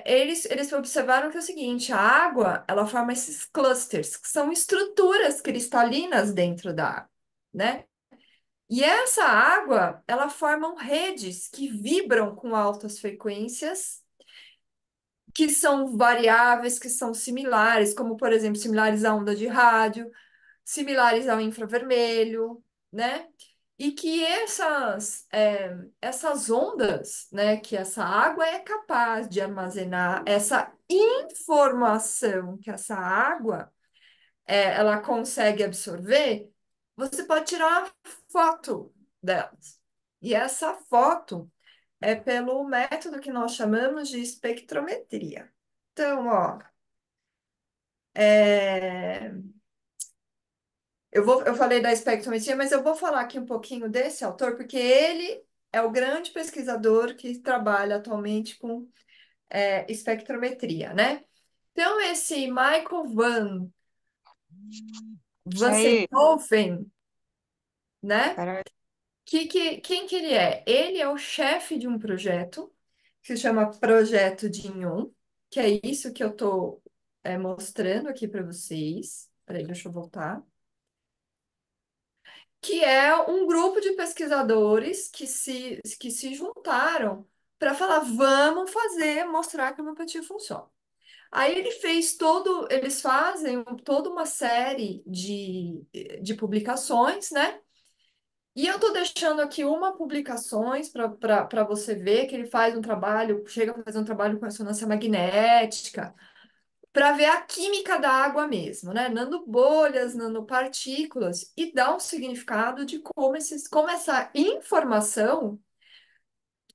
E: eles observaram que é o seguinte, a água, ela forma esses clusters, que são estruturas cristalinas dentro da água, né? E essa água, ela formam redes que vibram com altas frequências, que são variáveis, que são similares, como, por exemplo, similares à onda de rádio, similares ao infravermelho, né? E que essas ondas, né, que essa água é capaz de armazenar, essa informação que essa água ela consegue absorver, você pode tirar uma foto delas. E essa foto é pelo método que nós chamamos de espectrometria. Então, ó, é, eu falei da espectrometria, mas eu vou falar aqui um pouquinho desse autor, porque ele é o grande pesquisador que trabalha atualmente com espectrometria, né? Então, esse Michael Van
F: Aí,
E: Senhoven, né?
F: peraí.
E: Quem que ele é? Ele é o chefe de um projeto que se chama Projeto Dinho, que é isso que eu estou mostrando aqui para vocês. Peraí, deixa eu voltar. Que é um grupo de pesquisadores que se juntaram para falar, vamos fazer, mostrar que a homeopatia funciona. Aí eles fazem toda uma série de publicações, né? E eu estou deixando aqui uma publicações para você ver que ele faz um trabalho, chega a fazer um trabalho com ressonância magnética, para ver a química da água mesmo, né? Nanobolhas, nanopartículas, e dá um significado de como essa informação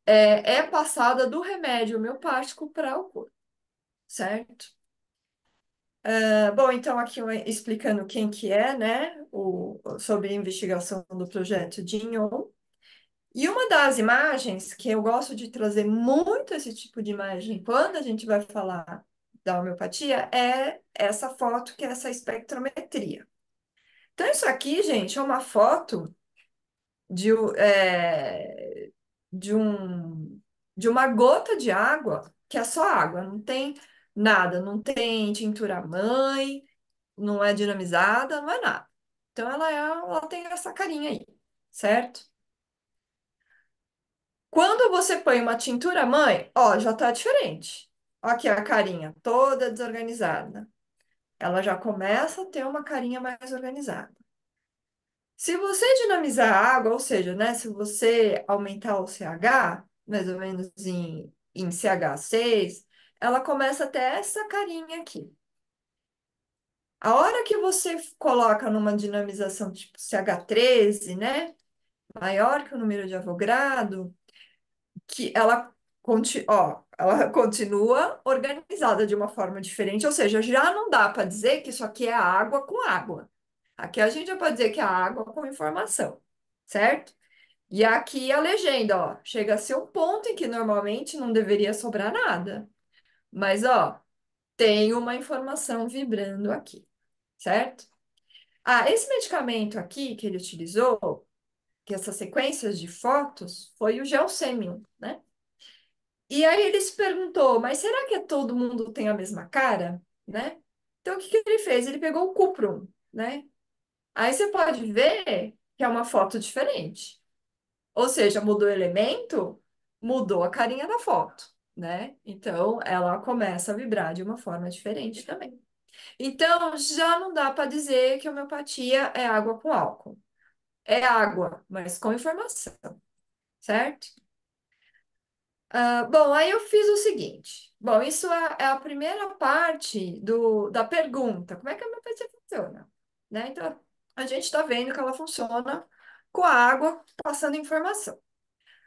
E: é passada do remédio homeopático para o corpo, certo? Bom, então aqui explicando quem que é, né? Sobre a investigação do projeto DINHON. E uma das imagens que eu gosto de trazer muito esse tipo de imagem quando a gente vai falar da homeopatia é essa foto, que é essa espectrometria. Então, isso aqui, gente, é uma foto de, o- é, de, um, de uma gota de água, que é só água, não tem nada, não tem tintura mãe, não é dinamizada, não é nada. Então, ela tem essa carinha aí, certo? Quando você põe uma tintura mãe, ó, já tá diferente. Ó aqui a carinha toda desorganizada. Ela já começa a ter uma carinha mais organizada. Se você dinamizar a água, ou seja, né, se você aumentar o CH, mais ou menos em CH6, ela começa a ter essa carinha aqui. A hora que você coloca numa dinamização tipo CH13, né, maior que o número de Avogadro, que ela continua organizada de uma forma diferente, ou seja, já não dá para dizer que isso aqui é água com água. Aqui a gente já pode dizer que é água com informação, certo? E aqui a legenda, ó, chega a ser um ponto em que normalmente não deveria sobrar nada. Mas, ó, tem uma informação vibrando aqui, certo? Ah, esse medicamento aqui que ele utilizou que essas sequências de fotos foi o Gelsemium, né? E aí ele se perguntou, mas será que todo mundo tem a mesma cara, né? Então o que que ele fez? Ele pegou o cuprum, né? Aí você pode ver que é uma foto diferente. Ou seja, mudou o elemento, mudou a carinha da foto, né? Então ela começa a vibrar de uma forma diferente também. Então já não dá para dizer que homeopatia é água com álcool. É água, mas com informação, certo? Bom, aí eu fiz o seguinte. Bom, isso é a primeira parte da pergunta. Como é que a homeopatia funciona? Né? Então, a gente está vendo que ela funciona com a água passando informação.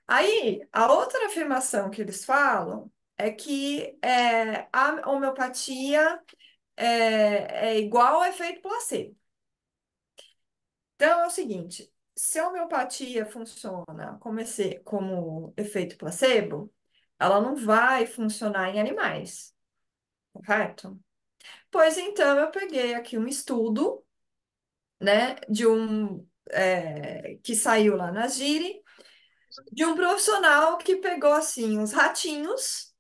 E: Aí, a outra afirmação que eles falam é que a homeopatia é igual ao efeito placebo. Então, é o seguinte, se a homeopatia funciona como efeito placebo, ela não vai funcionar em animais, correto? Pois então, eu peguei aqui um estudo, né, que saiu lá na Gire, de um profissional que pegou, assim, uns ratinhos.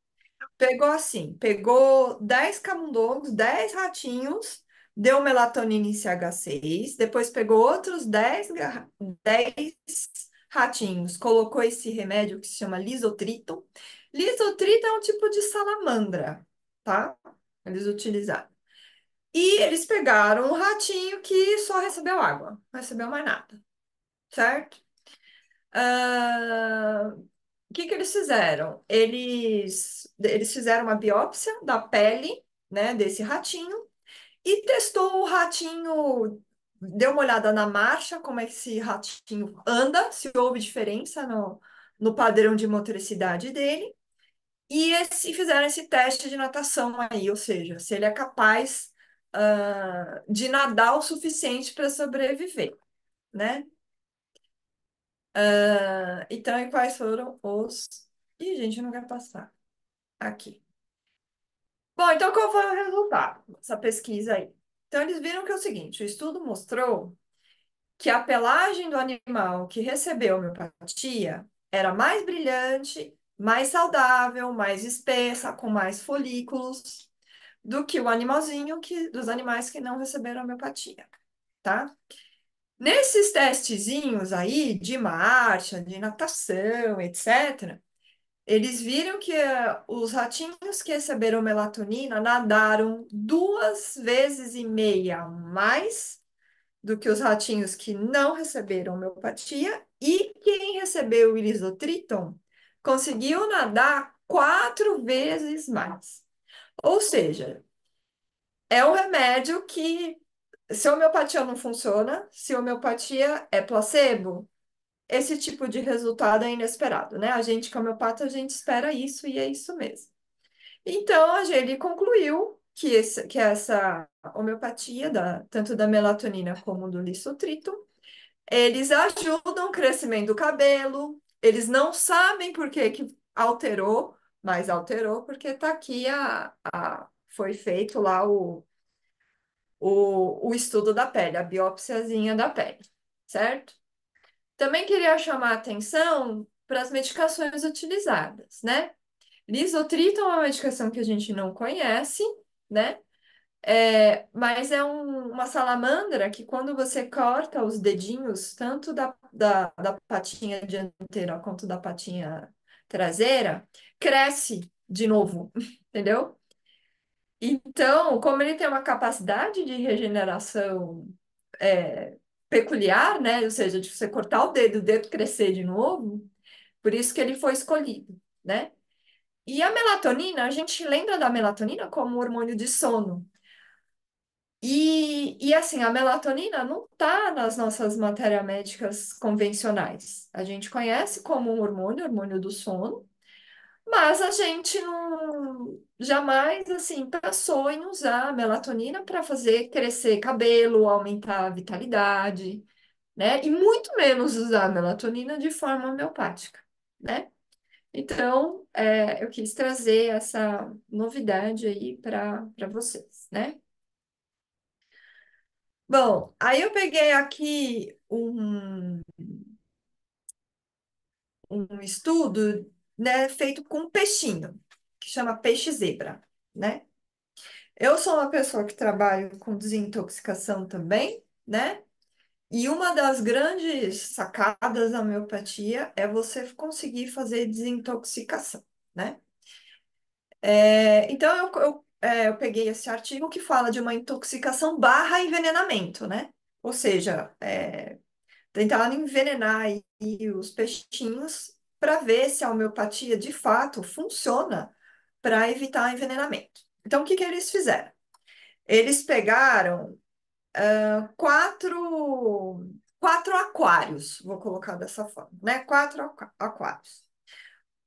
E: Pegou 10 camundongos, 10 ratinhos, deu melatonina em CH6, depois pegou outros 10 ratinhos, colocou esse remédio que se chama lisotriton. Lisotriton é um tipo de salamandra, tá? Eles utilizaram. E eles pegaram um ratinho que só recebeu água, não recebeu mais nada, certo? Ah, o que que eles fizeram? Eles fizeram uma biópsia da pele, né, desse ratinho e testou o ratinho, deu uma olhada na marcha, como é que esse ratinho anda, se houve diferença no padrão de motricidade dele, e fizeram esse teste de natação aí, ou seja, se ele é capaz, de nadar o suficiente para sobreviver, né? Então, e quais foram os. Ih, gente, não quer passar. Aqui. Bom, então qual foi o resultado dessa pesquisa aí? Então, eles viram que é o seguinte: o estudo mostrou que a pelagem do animal que recebeu homeopatia era mais brilhante, mais saudável, mais espessa, com mais folículos, do que o animalzinho dos animais que não receberam homeopatia, tá? Nesses testezinhos aí de marcha, de natação, etc., eles viram que os ratinhos que receberam melatonina nadaram 2,5 vezes mais do que os ratinhos que não receberam homeopatia, e quem recebeu o irisotriton conseguiu nadar 4 vezes mais. Ou seja, é um remédio que, se a homeopatia não funciona, se a homeopatia é placebo, esse tipo de resultado é inesperado, né? A gente, que é homeopata, a gente espera isso e é isso mesmo. Então, ele concluiu que essa homeopatia, tanto da melatonina como do lissotrito, eles ajudam o crescimento do cabelo, eles não sabem por que que alterou, mas alterou porque está aqui foi feito lá o estudo da pele, a biópsiazinha da pele, certo? Também queria chamar a atenção para as medicações utilizadas, né? Lisotrito é uma medicação que a gente não conhece, né? Mas é uma salamandra que, quando você corta os dedinhos, tanto da patinha dianteira quanto da patinha traseira, cresce de novo, entendeu? Então, como ele tem uma capacidade de regeneração é, peculiar, né? Ou seja, de você cortar o dedo crescer de novo, por isso que ele foi escolhido, né? E a melatonina, a gente lembra da melatonina como hormônio de sono. E assim, a melatonina não está nas nossas matérias médicas convencionais. A gente conhece como um hormônio do sono, mas a gente não jamais assim pensou em usar a melatonina para fazer crescer cabelo, aumentar a vitalidade, né? E muito menos usar a melatonina de forma homeopática, né? Então, eu quis trazer essa novidade aí para vocês, né? Bom, aí eu peguei aqui um estudo, né, feito com um peixinho, que chama peixe zebra, né? Eu sou uma pessoa que trabalho com desintoxicação também, né? E uma das grandes sacadas da homeopatia é você conseguir fazer desintoxicação, né? Então, eu peguei esse artigo que fala de uma intoxicação barra envenenamento, né? Ou seja, tentar envenenar aí os peixinhos para ver se a homeopatia de fato funciona para evitar envenenamento. Então, o que que eles fizeram? Eles pegaram quatro aquários, vou colocar dessa forma, né? Quatro aquários.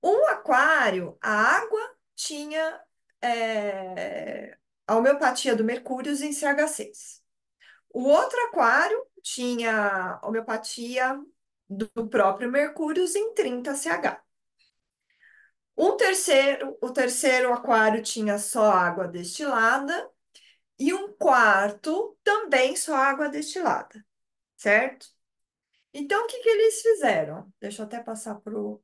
E: Um aquário, a água tinha a homeopatia do mercúrio em CH6. O outro aquário tinha homeopatia do próprio mercúrio em 30 CH. O terceiro aquário tinha só água destilada e um quarto também só água destilada, certo? Então, o que que eles fizeram? Deixa eu até passar pro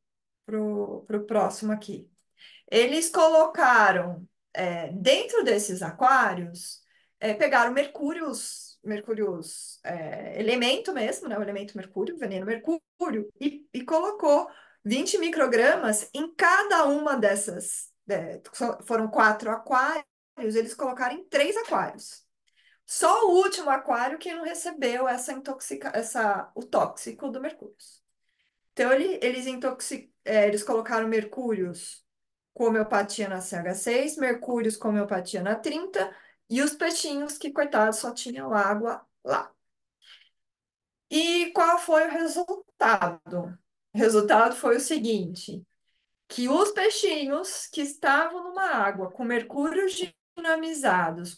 E: próximo aqui. Eles colocaram dentro desses aquários, pegaram mercúrios elemento mesmo, né? O elemento mercúrio, veneno mercúrio, e colocou 20 microgramas em cada uma dessas. Foram 4 aquários, eles colocaram em 3 aquários. Só o último aquário que não recebeu o tóxico do mercúrio. Então, eles colocaram mercúrios com homeopatia na CH6, mercúrios com homeopatia na 30, e os peixinhos que, coitados, só tinham água lá. E qual foi o resultado? O resultado foi o seguinte, que os peixinhos que estavam numa água com mercúrios dinamizados,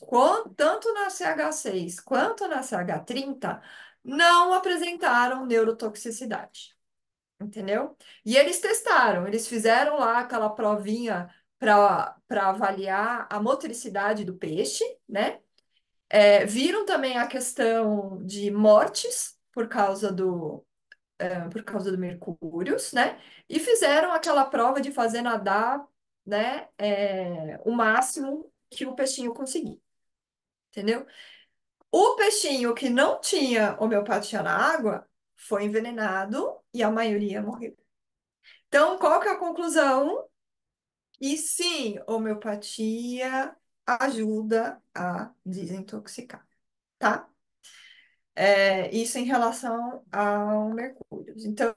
E: tanto na CH6 quanto na CH30, não apresentaram neurotoxicidade. Entendeu? E eles testaram, eles fizeram lá aquela provinha para avaliar a motricidade do peixe, né? Viram também a questão de mortes por causa do mercúrios, né? E fizeram aquela prova de fazer nadar, né? O máximo que o peixinho conseguir, entendeu? O peixinho que não tinha homeopatia na água foi envenenado e a maioria morreu. Então, qual que é a conclusão? E sim, homeopatia ajuda a desintoxicar, tá? Isso em relação ao mercúrio. Então,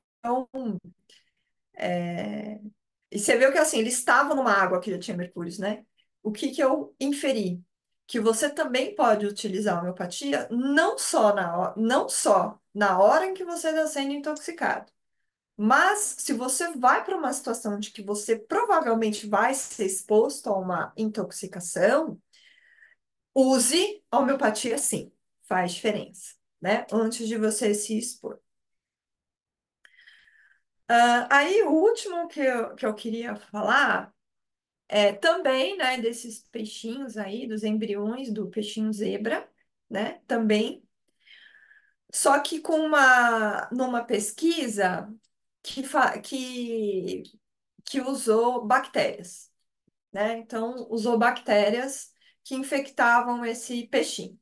E: e você viu que assim, eles estavam numa água que já tinha mercúrios, né? O que que eu inferi? Que você também pode utilizar a homeopatia não só na hora em que você está sendo intoxicado. Mas, se você vai para uma situação de que você provavelmente vai ser exposto a uma intoxicação, use a homeopatia sim, faz diferença, né? Antes de você se expor. Aí, o último que eu queria falar também, né, desses peixinhos aí, dos embriões do peixinho zebra, né? Também. Só que numa pesquisa que usou bactérias, né? Então, usou bactérias que infectavam esse peixinho.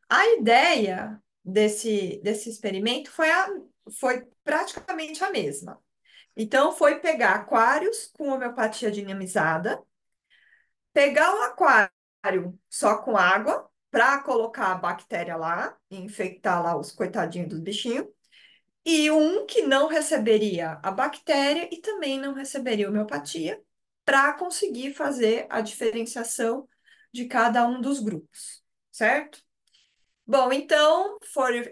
E: A ideia desse experimento foi praticamente a mesma. Então, foi pegar aquários com homeopatia dinamizada, pegar um aquário só com água, para colocar a bactéria lá, e infectar lá os coitadinhos dos bichinhos, e um que não receberia a bactéria e também não receberia homeopatia, para conseguir fazer a diferenciação de cada um dos grupos, certo? Bom, então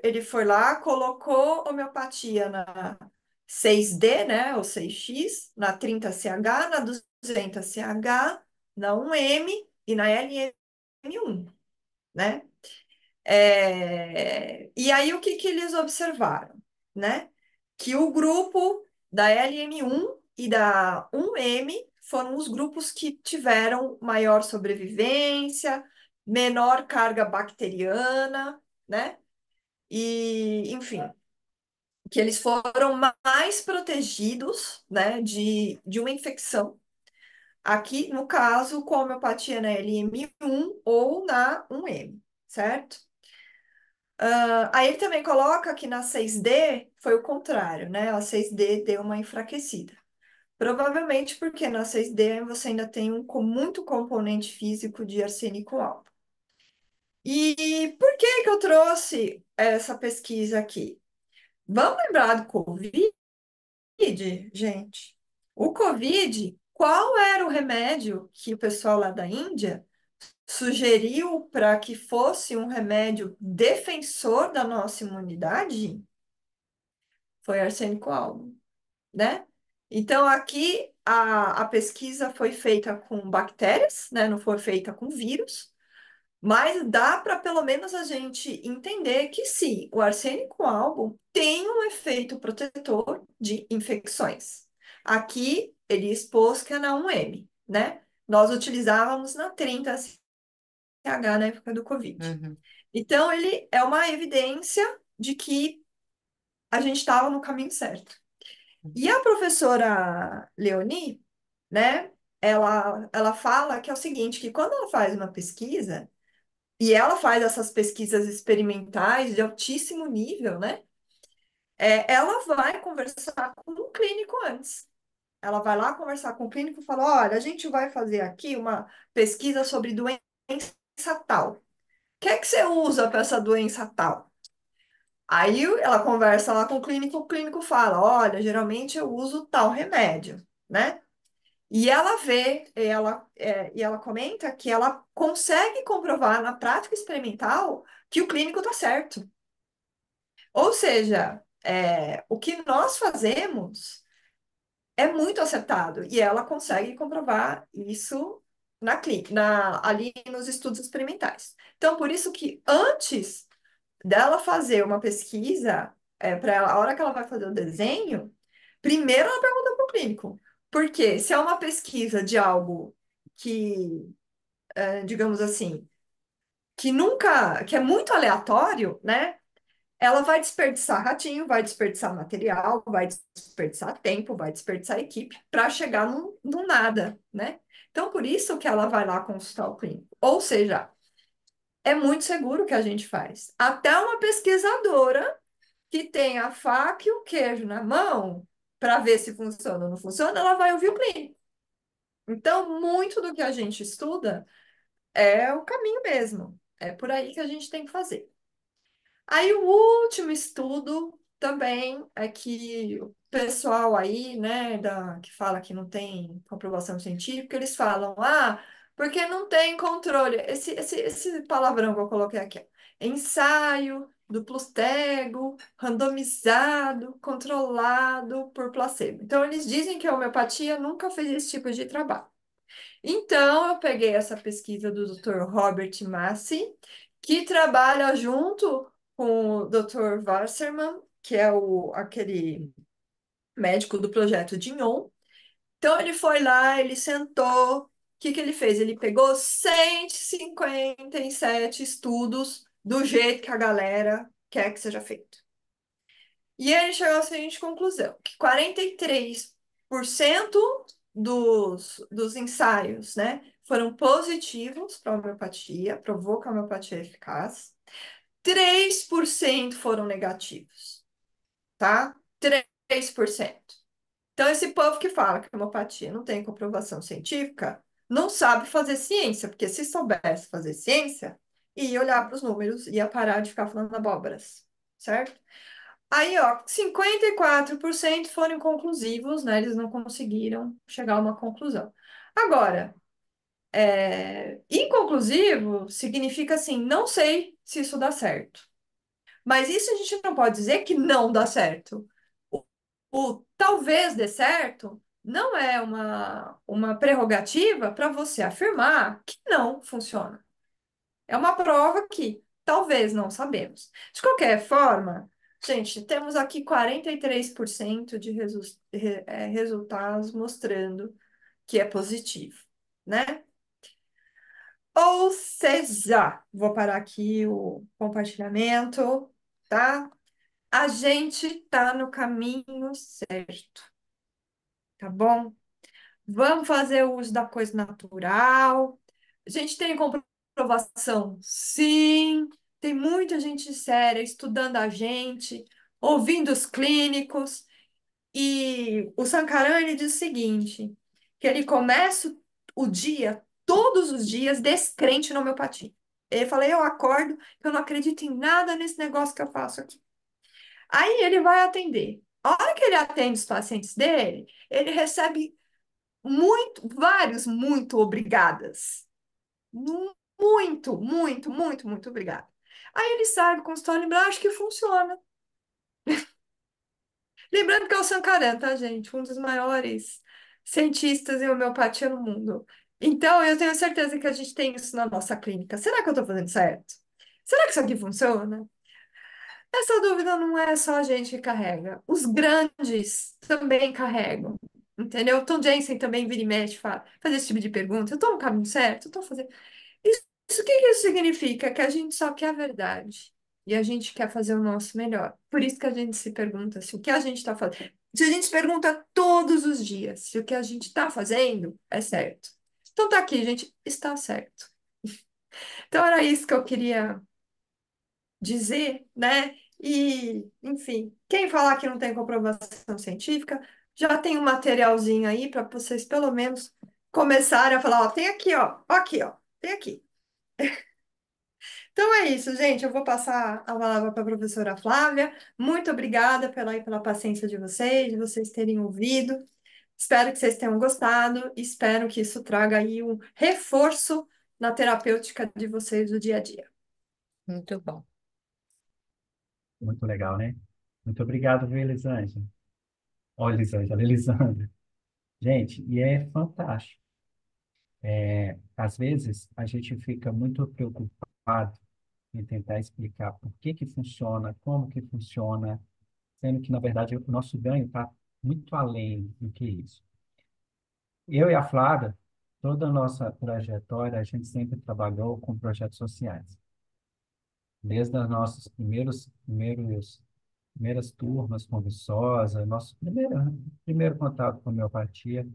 E: ele foi lá, colocou homeopatia na 6D, né, ou 6X, na 30CH, na 200CH, na 1M e na LM1, né? E aí, o que que eles observaram, né? Que o grupo da LM1 e da 1M foram os grupos que tiveram maior sobrevivência, menor carga bacteriana, né? E, enfim, que eles foram mais protegidos, né, de uma infecção. Aqui, no caso, com a homeopatia na LM1 ou na 1M, certo? Aí ele também coloca que na 6D foi o contrário, né? A 6D deu uma enfraquecida. Provavelmente porque na 6D você ainda tem muito componente físico de arsênico alto. E por que que eu trouxe essa pesquisa aqui? Vamos lembrar do Covid, gente? O Covid, qual era o remédio que o pessoal lá da Índia sugeriu para que fosse um remédio defensor da nossa imunidade? Foi arsênico alto, né? Então, aqui a pesquisa foi feita com bactérias, né? Não foi feita com vírus, mas dá para pelo menos a gente entender que sim, o arsênico albo tem um efeito protetor de infecções. Aqui ele expôs que é na 1M, né? Nós utilizávamos na 30 CH na época do Covid.
D: Uhum.
E: Então, ele é uma evidência de que a gente estava no caminho certo. E a professora Leonie, né, ela fala que é o seguinte, que quando ela faz uma pesquisa, e ela faz essas pesquisas experimentais de altíssimo nível, né, ela vai conversar com um clínico antes. Ela vai lá conversar com o clínico e fala, olha, a gente vai fazer aqui uma pesquisa sobre doença tal. O que é que você usa para essa doença tal? Aí ela conversa lá com o clínico fala, olha, geralmente eu uso tal remédio, né? E ela vê, e ela comenta que ela consegue comprovar na prática experimental que o clínico está certo. Ou seja, o que nós fazemos é muito acertado e ela consegue comprovar isso ali nos estudos experimentais. Então, por isso que antes dela fazer uma pesquisa, para ela, a hora que ela vai fazer o desenho, primeiro ela pergunta para o clínico. Porque se é uma pesquisa de algo que, digamos assim, que é muito aleatório, né? Ela vai desperdiçar ratinho, vai desperdiçar material, vai desperdiçar tempo, vai desperdiçar equipe para chegar no nada, né? Então, por isso que ela vai lá consultar o clínico. Ou seja, é muito seguro o que a gente faz. Até uma pesquisadora que tem a faca e o queijo na mão para ver se funciona ou não funciona, ela vai ouvir o clínico. Então, muito do que a gente estuda é o caminho mesmo. É por aí que a gente tem que fazer. Aí, o último estudo também é que o pessoal aí, né, que fala que não tem comprovação científica, eles falam, porque não tem controle. Esse palavrão que eu coloquei aqui, ó. Ensaio, duplo cego, randomizado, controlado por placebo. Então, eles dizem que a homeopatia nunca fez esse tipo de trabalho. Então, eu peguei essa pesquisa do Dr. Robert Massi, que trabalha junto com o Dr. Wasserman, que é aquele médico do projeto Dignon. Então, ele foi lá, ele sentou. O que que ele fez? Ele pegou 157 estudos do jeito que a galera quer que seja feito. E ele chegou à seguinte conclusão, que 43% dos ensaios, né, foram positivos para a homeopatia, provou que a homeopatia é eficaz. 3% foram negativos, tá? 3%. Então, esse povo que fala que a homeopatia não tem comprovação científica, não sabe fazer ciência, porque se soubesse fazer ciência, ia olhar para os números, ia parar de ficar falando abóboras, certo? Aí, ó, 54% foram inconclusivos, né? Eles não conseguiram chegar a uma conclusão. Agora, inconclusivo significa assim, não sei se isso dá certo. Mas isso a gente não pode dizer que não dá certo. O talvez dê certo não é uma prerrogativa para você afirmar que não funciona. É uma prova que talvez não sabemos. De qualquer forma, gente, temos aqui 43% de resultados mostrando que é positivo, né? Ou seja, vou parar aqui o compartilhamento, tá? a gente está no caminho certo, tá bom? Vamos fazer uso da coisa natural. A gente tem comprovação, sim. Tem muita gente séria estudando a gente, ouvindo os clínicos. E o Sankaran, ele diz o seguinte, que ele começa o dia, todos os dias, descrente na homeopatia. Ele fala, eu acordo, que eu não acredito em nada nesse negócio que eu faço aqui. Aí ele vai atender. A hora que ele atende os pacientes dele, ele recebe vários muito obrigadas. Muito, muito, muito, muito obrigada. Aí ele sai do consultório e acho que funciona. Lembrando que é o Sankaran, tá, gente? Um dos maiores cientistas em homeopatia no mundo. Então, eu tenho certeza que a gente tem isso na nossa clínica. Será que eu tô fazendo certo? Será que isso aqui funciona? Essa dúvida não é só a gente que carrega. Os grandes também carregam. Entendeu? O Tom Jensen também vira e mexe, faz esse tipo de pergunta. Eu tô no caminho certo? Eu tô fazendo. O que que isso significa? Que a gente só quer a verdade. E a gente quer fazer o nosso melhor. Por isso que a gente se pergunta se o que a gente está fazendo. Se a gente se pergunta todos os dias se o que a gente está fazendo é certo. Então tá aqui, gente, está certo. Então era isso que eu queria dizer, né? E, enfim, quem falar que não tem comprovação científica, já tem um materialzinho aí para vocês pelo menos começarem a falar, ó, tem aqui, ó, aqui, ó, tem aqui. Então é isso, gente. Eu vou passar a palavra para a professora Flávia. Muito obrigada pela paciência de vocês terem ouvido. Espero que vocês tenham gostado. Espero que isso traga aí um reforço na terapêutica de vocês do dia a dia.
D: Muito bom.
C: Muito legal, né? Muito obrigado, viu, Elisângela? Ó, Elisângela, Elisandra. Gente, e é fantástico. Às vezes, a gente fica muito preocupado em tentar explicar por que que funciona, como que funciona, sendo que, na verdade, o nosso ganho está muito além do que isso. Eu e a Flávia, toda a nossa trajetória, a gente sempre trabalhou com projetos sociais. Desde os nossos primeiras turmas com Viçosa, nosso primeiro contato com a homeopatia,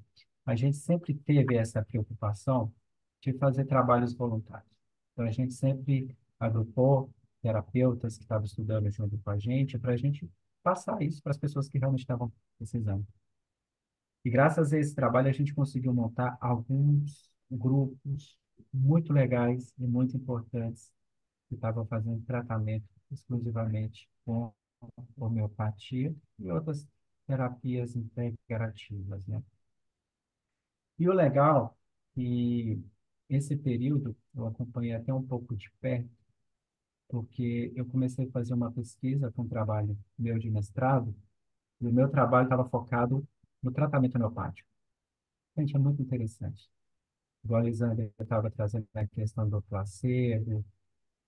C: a gente sempre teve essa preocupação de fazer trabalhos voluntários. Então, a gente sempre agrupou terapeutas que estavam estudando junto com a gente, para a gente passar isso para as pessoas que realmente estavam precisando. E graças a esse trabalho, a gente conseguiu montar alguns grupos muito legais e muito importantes que estavam fazendo tratamento exclusivamente com homeopatia e outras terapias integrativas, né? E o legal que esse período eu acompanhei até um pouco de perto, porque eu comecei a fazer uma pesquisa com um trabalho meu de mestrado, e o meu trabalho estava focado no tratamento homeopático. Gente, é muito interessante. Igual a Lisandra estava trazendo a questão do placebo,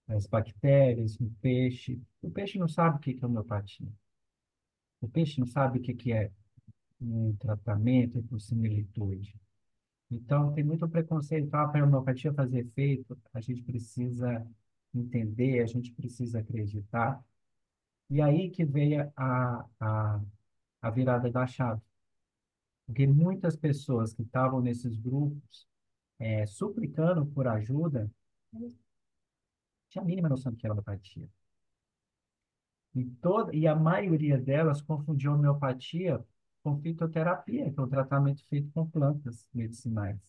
C: as bactérias, o peixe. O peixe não sabe o que que é homeopatia. O peixe não sabe o que que é um tratamento por similitude. Então, tem muito preconceito. Para a homeopatia fazer efeito, a gente precisa entender, a gente precisa acreditar. E aí que veio a virada da chave. Porque muitas pessoas que estavam nesses grupos, suplicando por ajuda, não tinha a mínima noção do que era homeopatia. E a maioria delas confundiu homeopatia com fitoterapia, que é um tratamento feito com plantas medicinais,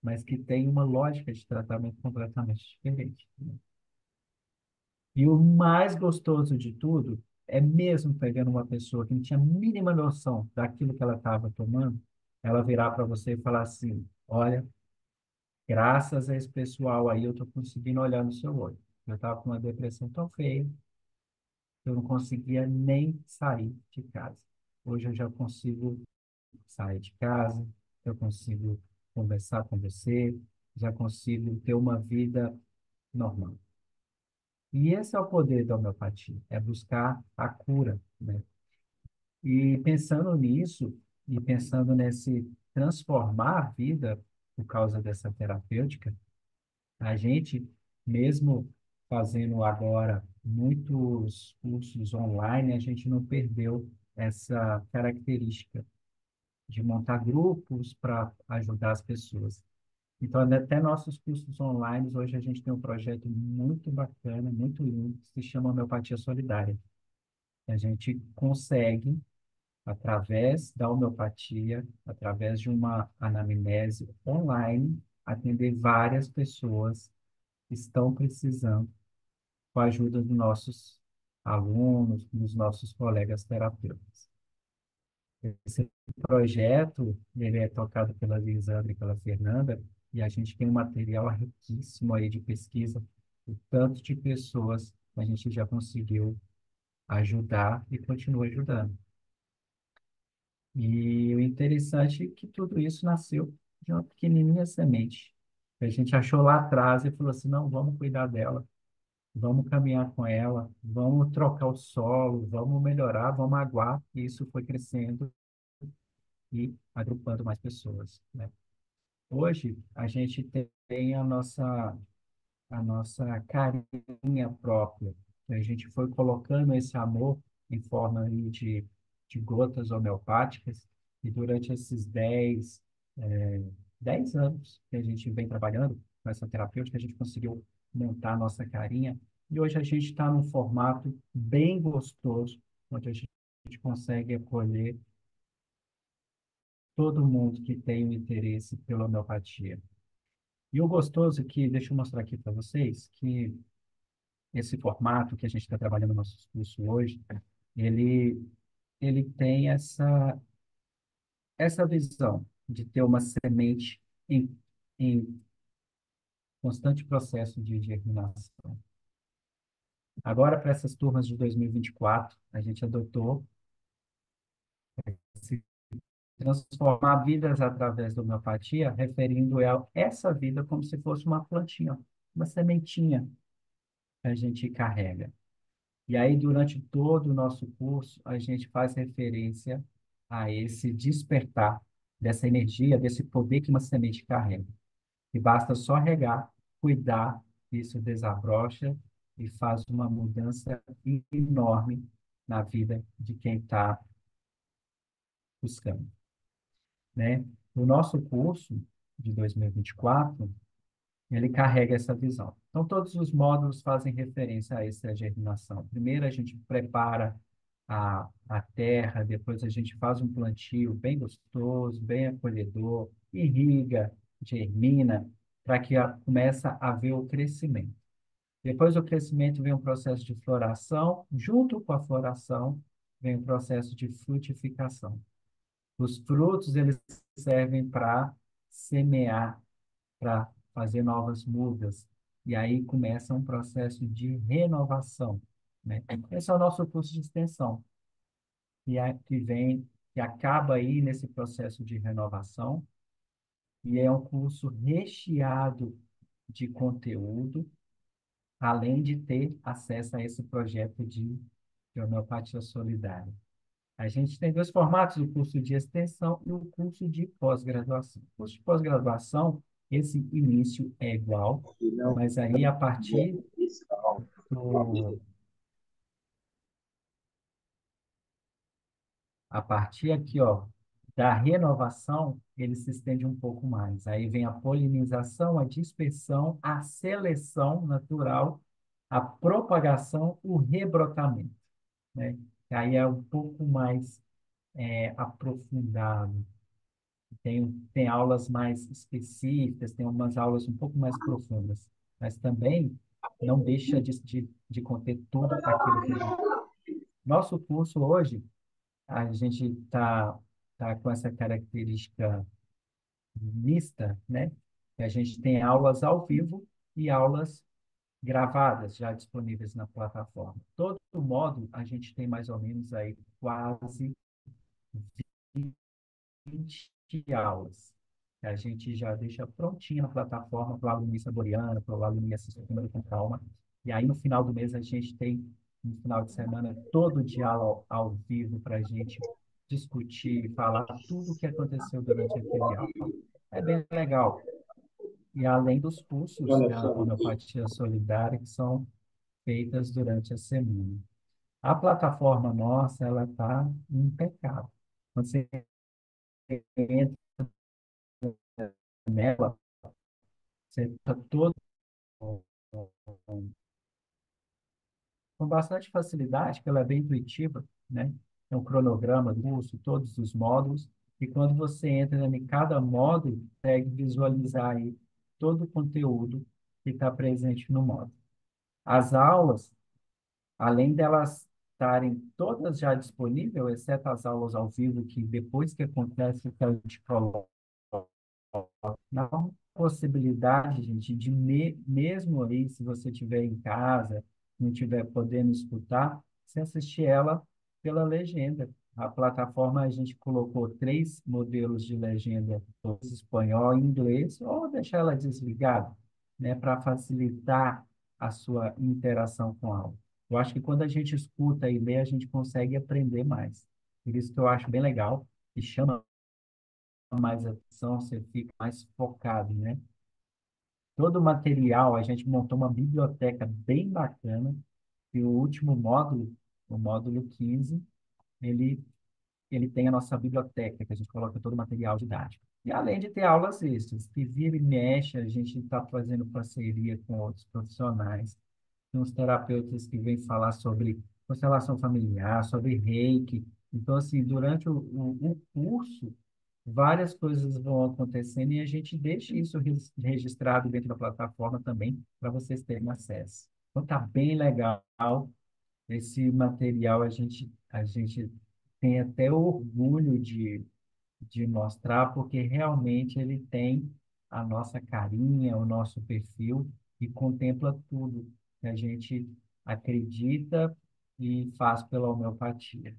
C: mas que tem uma lógica de tratamento completamente diferente, né? E o mais gostoso de tudo é mesmo pegando uma pessoa que não tinha a mínima noção daquilo que ela estava tomando, ela virar para você e falar assim: olha, graças a esse pessoal aí eu estou conseguindo olhar no seu olho. Eu estava com uma depressão tão feia, eu não conseguia nem sair de casa. Hoje eu já consigo sair de casa, eu consigo conversar com você, já consigo ter uma vida normal. E esse é o poder da homeopatia, é buscar a cura, né? E pensando nisso, e pensando nesse transformar a vida por causa dessa terapêutica, a gente, mesmo fazendo agora muitos cursos online, a gente não perdeu essa característica de montar grupos para ajudar as pessoas. Então, até nossos cursos online, hoje a gente tem um projeto muito bacana, muito lindo, que se chama Homeopatia Solidária. A gente consegue, através da homeopatia, através de uma anamnese online, atender várias pessoas que estão precisando, com a ajuda dos nossos alunos, dos nossos colegas terapeutas. Esse projeto, ele é tocado pela Lisandra e pela Fernanda, e a gente tem um material riquíssimo aí de pesquisa, o tanto de pessoas que a gente já conseguiu ajudar e continua ajudando. E o interessante é que tudo isso nasceu de uma pequenininha semente. A gente achou lá atrás e falou assim, não, vamos cuidar dela, vamos caminhar com ela, vamos trocar o solo, vamos melhorar, vamos aguar. E isso foi crescendo e agrupando mais pessoas, né? Hoje, a gente tem a nossa carinha própria. A gente foi colocando esse amor em forma aí de gotas homeopáticas, e durante esses 10 anos que a gente vem trabalhando com essa terapêutica, a gente conseguiu montar a nossa carinha, e hoje a gente está num formato bem gostoso, onde a gente consegue acolher todo mundo que tem um interesse pela homeopatia. E o gostoso que, deixa eu mostrar aqui para vocês, que esse formato que a gente está trabalhando no nosso curso hoje, ele, ele tem essa visão de ter uma semente em constante processo de germinação. Agora, para essas turmas de 2024, a gente adotou esse transformar vidas através da homeopatia, referindo a essa vida como se fosse uma plantinha, uma sementinha que a gente carrega. E aí, durante todo o nosso curso, a gente faz referência a esse despertar dessa energia, desse poder que uma semente carrega. E basta só regar, cuidar, isso desabrocha e faz uma mudança enorme na vida de quem está buscando, né? O nosso curso de 2024, ele carrega essa visão. Então, todos os módulos fazem referência a essa germinação. Primeiro, a gente prepara a terra, depois a gente faz um plantio bem gostoso, bem acolhedor, irriga, germina, para que comece a haver o crescimento. Depois do crescimento vem um processo de floração, junto com a floração vem o processo de frutificação. Os frutos, eles servem para semear, para fazer novas mudas. E aí começa um processo de renovação, né? Esse é o nosso curso de extensão, que acaba aí nesse processo de renovação, e é um curso recheado de conteúdo, além de ter acesso a esse projeto de homeopatia solidária. A gente tem dois formatos, o curso de extensão e o curso de pós-graduação. O curso de pós-graduação, esse início é igual, mas aí do, a partir aqui, ó, da renovação, ele se estende um pouco mais. Aí vem a polinização, a dispersão, a seleção natural, a propagação, o rebrotamento, né? Aí é um pouco mais aprofundado. Tem aulas mais específicas, tem umas aulas um pouco mais profundas, mas também não deixa de conter tudo aquilo que a gente... Nosso curso hoje, a gente tá com essa característica mista, né? Que a gente tem aulas ao vivo e aulas gravadas já disponíveis na plataforma. Todo módulo, a gente tem mais ou menos aí quase 20 aulas, que a gente já deixa prontinha na plataforma para o aluno ir saboreando, para o aluno ir assistindo com calma. E aí, no final do mês, a gente tem, no final de semana, todo dia ao vivo para a gente discutir, falar tudo o que aconteceu durante aquele aula. É bem legal. E além dos cursos da homeopatia solidária, que são feitas durante a semana. A plataforma nossa, ela está impecável. Quando você entra nela, você está todo com bastante facilidade, que ela é bem intuitiva, né? Tem um cronograma do curso, todos os módulos, e quando você entra em cada módulo, consegue visualizar aí todo o conteúdo que está presente no módulo. As aulas, além delas estarem todas já disponíveis, exceto as aulas ao vivo, que depois que acontece, que a gente coloca na possibilidade, gente, de mesmo aí, se você estiver em casa, não estiver podendo escutar, você assistir ela pela legenda. A plataforma, a gente colocou 3 modelos de legenda, espanhol e inglês, ou deixar ela desligada, né, para facilitar a sua interação com a aula. Eu acho que quando a gente escuta e lê, a gente consegue aprender mais. Por isso que eu acho bem legal e chama mais atenção, você fica mais focado, né? Todo o material, a gente montou uma biblioteca bem bacana, e o último módulo, o módulo 15, ele, ele tem a nossa biblioteca, que a gente coloca todo o material didático. E além de ter aulas extras, que vira e mexe, a gente está fazendo parceria com outros profissionais, tem uns terapeutas que vêm falar sobre constelação familiar, sobre reiki. Então, assim, durante o curso, várias coisas vão acontecendo e a gente deixa isso registrado dentro da plataforma também para vocês terem acesso. Então tá bem legal esse material, a gente tem até orgulho de mostrar, porque realmente ele tem a nossa carinha, o nosso perfil e contempla tudo que a gente acredita e faz pela homeopatia.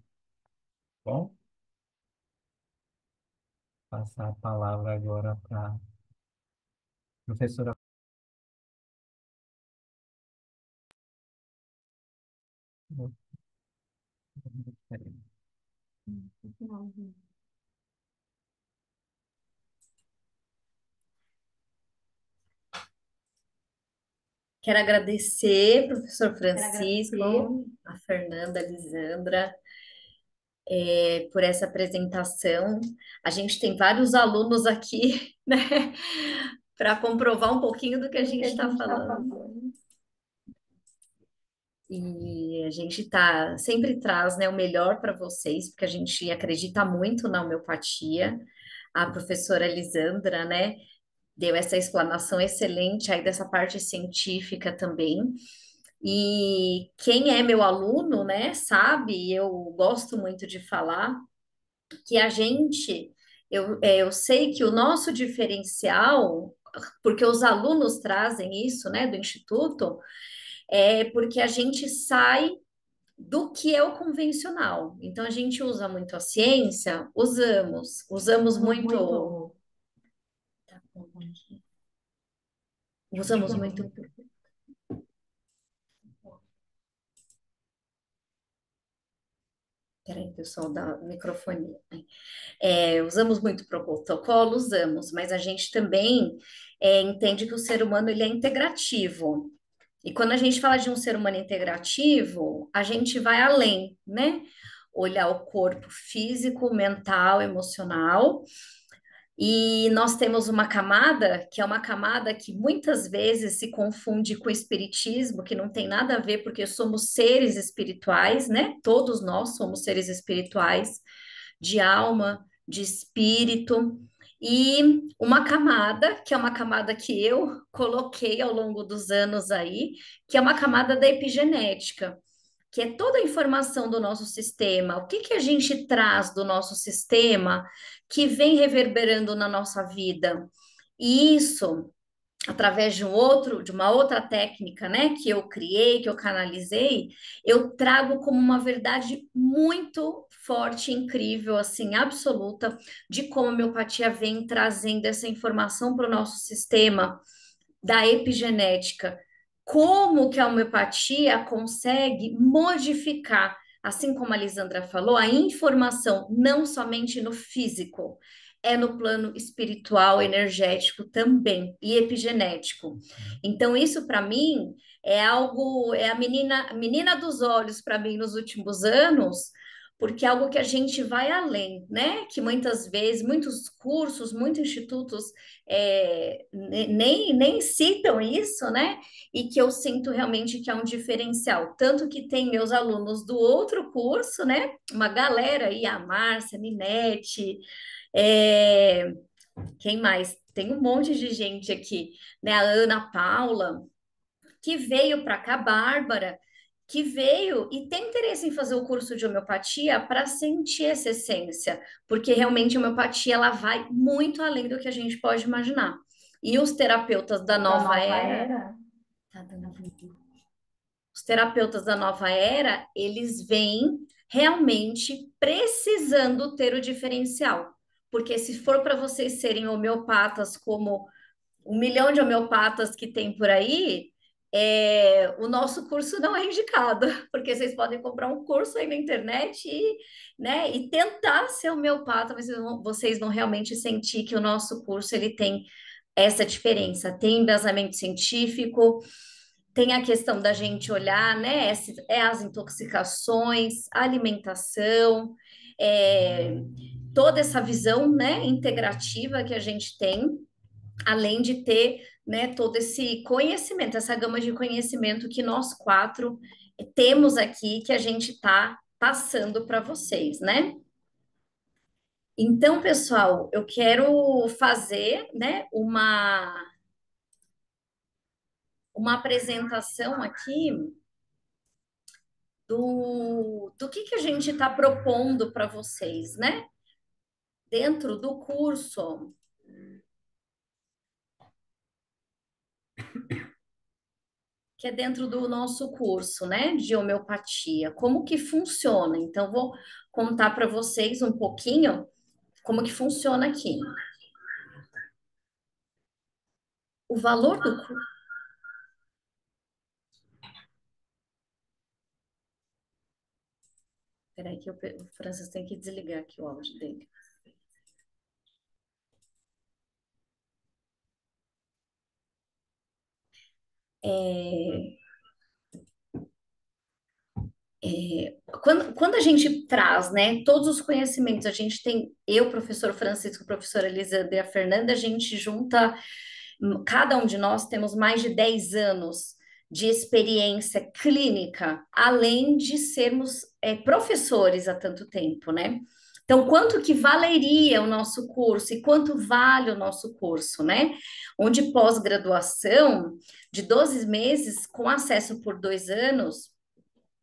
C: Bom, passar a palavra agora para a professora.
A: Quero agradecer, professor Francisco, a Fernanda, a Lisandra, por essa apresentação. A gente tem vários alunos aqui, né, para comprovar um pouquinho do que a gente está falando. E a gente sempre traz, né, o melhor para vocês, porque a gente acredita muito na homeopatia. A professora Lisandra, né, deu essa explanação excelente aí dessa parte científica também. E quem é meu aluno, né, sabe, eu gosto muito de falar que eu sei que o nosso diferencial, porque os alunos trazem isso, né, do Instituto, é porque a gente sai do que é o convencional. Então, a gente usa muito a ciência, usamos muito, usamos muito. Peraí, pessoal, da microfonia. Usamos muito protocolo, usamos, mas a gente também entende que o ser humano ele é integrativo. E quando a gente fala de um ser humano integrativo, a gente vai além, né? Olhar o corpo físico, mental, emocional. E nós temos uma camada, que é uma camada que muitas vezes se confunde com o espiritismo, que não tem nada a ver, porque somos seres espirituais, né? Todos nós somos seres espirituais, de alma, de espírito. E uma camada, que é uma camada que eu coloquei ao longo dos anos aí, que é uma camada da epigenética, que é toda a informação do nosso sistema, o que que a gente traz do nosso sistema que vem reverberando na nossa vida. E isso, através de uma outra técnica, né, que eu criei, que eu canalizei, eu trago como uma verdade muito forte, incrível, assim, absoluta, de como a homeopatia vem trazendo essa informação para o nosso sistema da epigenética, como que a homeopatia consegue modificar, assim como a Lisandra falou, a informação não somente no físico, é no plano espiritual, energético também e epigenético. Então, isso para mim é algo, é a menina dos olhos para mim nos últimos anos, porque é algo que a gente vai além, né? Que muitas vezes, muitos cursos, muitos institutos nem citam isso, né? E que eu sinto realmente que é um diferencial. Tanto que tem meus alunos do outro curso, né? Uma galera aí, a Márcia, a Ninete, é, quem mais? Tem um monte de gente aqui, né? A Ana Paula, que veio para cá, a Bárbara, que veio e tem interesse em fazer o curso de homeopatia para sentir essa essência, porque realmente a homeopatia ela vai muito além do que a gente pode imaginar. E os terapeutas da nova era, tá dando os terapeutas da nova era, eles vêm realmente precisando ter o diferencial. Porque se for para vocês serem homeopatas como 1 milhão de homeopatas que tem por aí, o nosso curso não é indicado, porque vocês podem comprar um curso aí na internet né, e tentar ser homeopata, mas vocês vão realmente sentir que o nosso curso ele tem essa diferença, tem embasamento científico, tem a questão da gente olhar, né, as intoxicações, a alimentação, é, toda essa visão, né, integrativa que a gente tem, além de ter, né, todo esse conhecimento, essa gama de conhecimento que nós quatro temos aqui, que a gente está passando para vocês, né? Então, pessoal, eu quero fazer, né, uma apresentação aqui do que a gente está propondo para vocês, né? Dentro do curso. Que é dentro do nosso curso, né, de homeopatia. Como que funciona? Então, vou contar para vocês um pouquinho como que funciona aqui. O valor do curso. Espera que o Francis tem que desligar aqui o áudio dele. É, quando a gente traz, né, todos os conhecimentos, a gente tem, eu, professor Francisco, professora Elisa e a Fernanda, a gente junta, cada um de nós temos mais de 10 anos de experiência clínica, além de sermos professores há tanto tempo, né? Então, quanto que valeria o nosso curso e quanto vale o nosso curso, né? Onde pós-graduação de 12 meses, com acesso por 2 anos,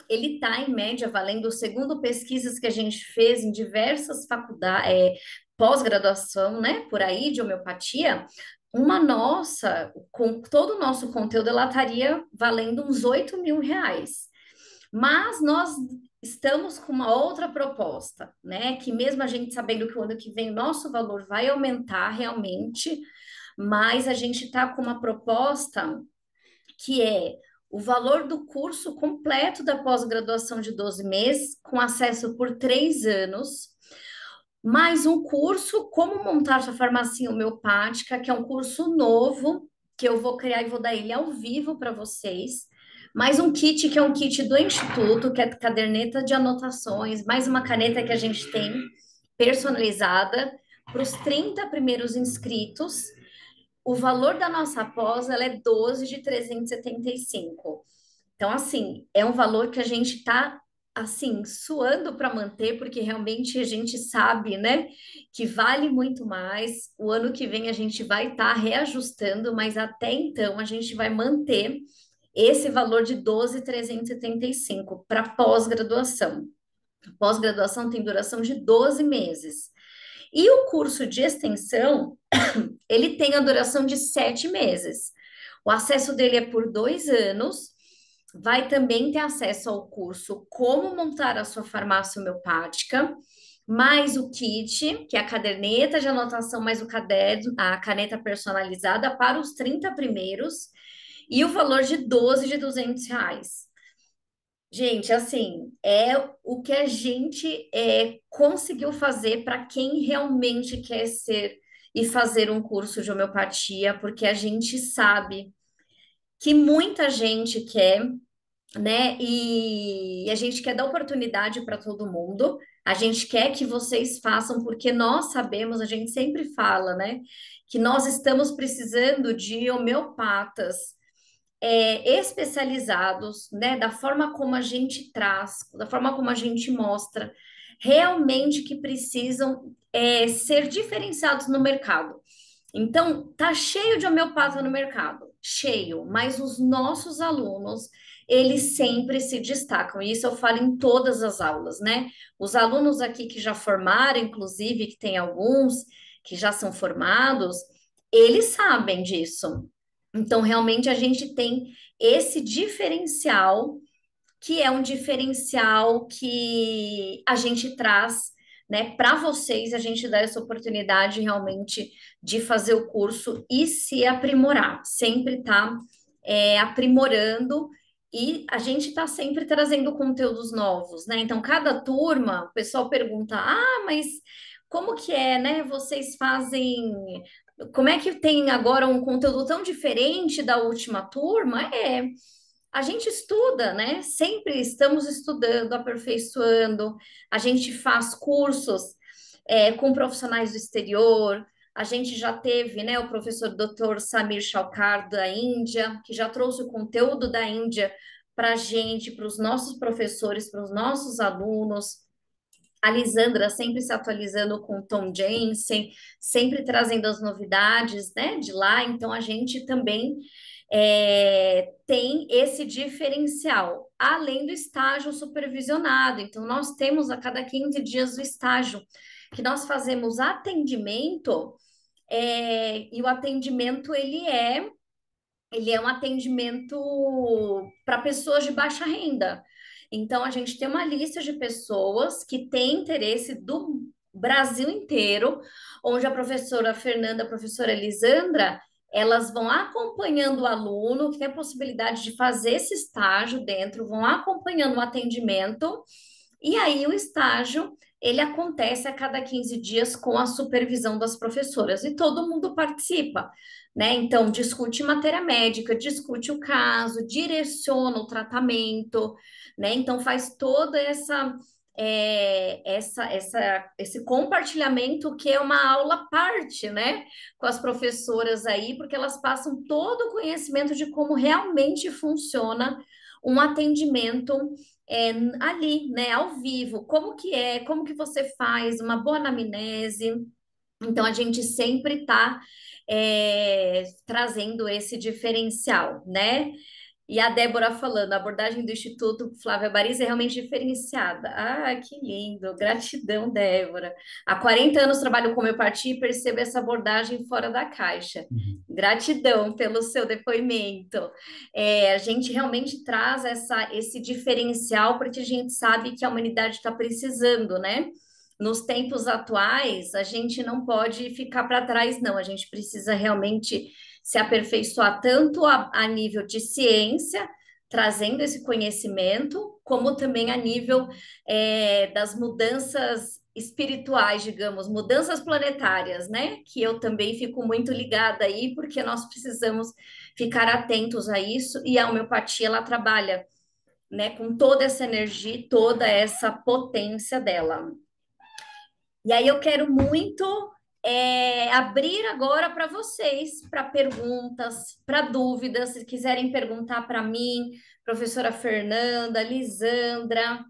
A: ele está, em média, valendo, segundo pesquisas que a gente fez em diversas faculdades, pós-graduação, né, por aí, de homeopatia, uma nossa, com todo o nosso conteúdo, ela estaria valendo uns R$ 8.000. Mas nós estamos com uma outra proposta, né, que mesmo a gente sabendo que o ano que vem o nosso valor vai aumentar realmente, mas a gente está com uma proposta que é o valor do curso completo da pós-graduação de 12 meses, com acesso por 3 anos, mais um curso Como Montar Sua Farmácia Homeopática, que é um curso novo, que eu vou criar e vou dar ele ao vivo para vocês. Mais um kit, que é um kit do Instituto, que é caderneta de anotações, mais uma caneta que a gente tem personalizada para os 30 primeiros inscritos. O valor da nossa pós, ela é 12 de 375. Então, assim, é um valor que a gente está, assim, suando para manter, porque realmente a gente sabe, né, que vale muito mais. O ano que vem a gente vai estar reajustando, mas até então a gente vai manter esse valor de 12.375 para pós-graduação. Pós-graduação tem duração de 12 meses. E o curso de extensão, ele tem a duração de 7 meses. O acesso dele é por 2 anos. Vai também ter acesso ao curso Como Montar a Sua Farmácia Homeopática, mais o kit, que é a caderneta de anotação, mais o caderno, a caneta personalizada para os 30 primeiros, e o valor de 12 de R$ 200. Gente, assim, é o que a gente conseguiu fazer para quem realmente quer ser e fazer um curso de homeopatia, porque a gente sabe que muita gente quer, né? E a gente quer dar oportunidade para todo mundo. A gente quer que vocês façam, porque nós sabemos, a gente sempre fala, né? Que nós estamos precisando de homeopatas especializados, né, da forma como a gente traz, da forma como a gente mostra, realmente que precisam ser diferenciados no mercado. Então, tá cheio de homeopata no mercado, cheio, mas os nossos alunos, eles sempre se destacam, e isso eu falo em todas as aulas, né? Os alunos aqui que já formaram, inclusive, que tem alguns que já são formados, eles sabem disso. Então, realmente, a gente tem esse diferencial, que é um diferencial que a gente traz, né, para vocês, a gente dá essa oportunidade realmente de fazer o curso e se aprimorar, sempre tá aprimorando. E a gente está sempre trazendo conteúdos novos, né? Então, cada turma, o pessoal pergunta: ah, mas como que é, né? Vocês fazem. Como é que tem agora um conteúdo tão diferente da última turma? A gente estuda, né? Sempre estamos estudando, aperfeiçoando. A gente faz cursos com profissionais do exterior. A gente já teve, né, o professor Dr. Samir Shalkar da Índia, que já trouxe o conteúdo da Índia para a gente, para os nossos professores, para os nossos alunos. A Lisandra sempre se atualizando com o Tom Jensen, sempre trazendo as novidades, né, de lá. Então, a gente também tem esse diferencial, além do estágio supervisionado. Então, nós temos a cada 15 dias o estágio, que nós fazemos atendimento, e o atendimento, ele é um atendimento para pessoas de baixa renda. Então, a gente tem uma lista de pessoas que têm interesse do Brasil inteiro, onde a professora Fernanda, a professora Elisandra, elas vão acompanhando o aluno, que tem a possibilidade de fazer esse estágio dentro, vão acompanhando o atendimento, e aí o estágio, ele acontece a cada 15 dias com a supervisão das professoras, e todo mundo participa, né? Então, discute matéria médica, discute o caso, direciona o tratamento, né? Então, faz toda esse compartilhamento que é uma aula à parte, né? Com as professoras aí, porque elas passam todo o conhecimento de como realmente funciona um atendimento é, ali, né? Ao vivo, como que você faz uma boa anamnese. Então, a gente sempre está trazendo esse diferencial, né? E a Débora falando, a abordagem do Instituto Flávia Baris é realmente diferenciada. Ah, que lindo! Gratidão, Débora. Há 40 anos trabalho com homeopatia e percebo essa abordagem fora da caixa.
C: Uhum.
A: Gratidão pelo seu depoimento. A gente realmente traz esse diferencial porque a gente sabe que a humanidade está precisando, né? Nos tempos atuais, a gente não pode ficar para trás, não. A gente precisa realmente se aperfeiçoar tanto a nível de ciência, trazendo esse conhecimento, como também a nível das mudanças espirituais, digamos, mudanças planetárias, né? Que eu também fico muito ligada aí, porque nós precisamos ficar atentos a isso, e a homeopatia, ela trabalha, né, com toda essa energia, e toda essa potência dela. E aí eu quero muito abrir agora para vocês, para perguntas, para dúvidas, se quiserem perguntar para mim, professora Fernanda, Lisandra,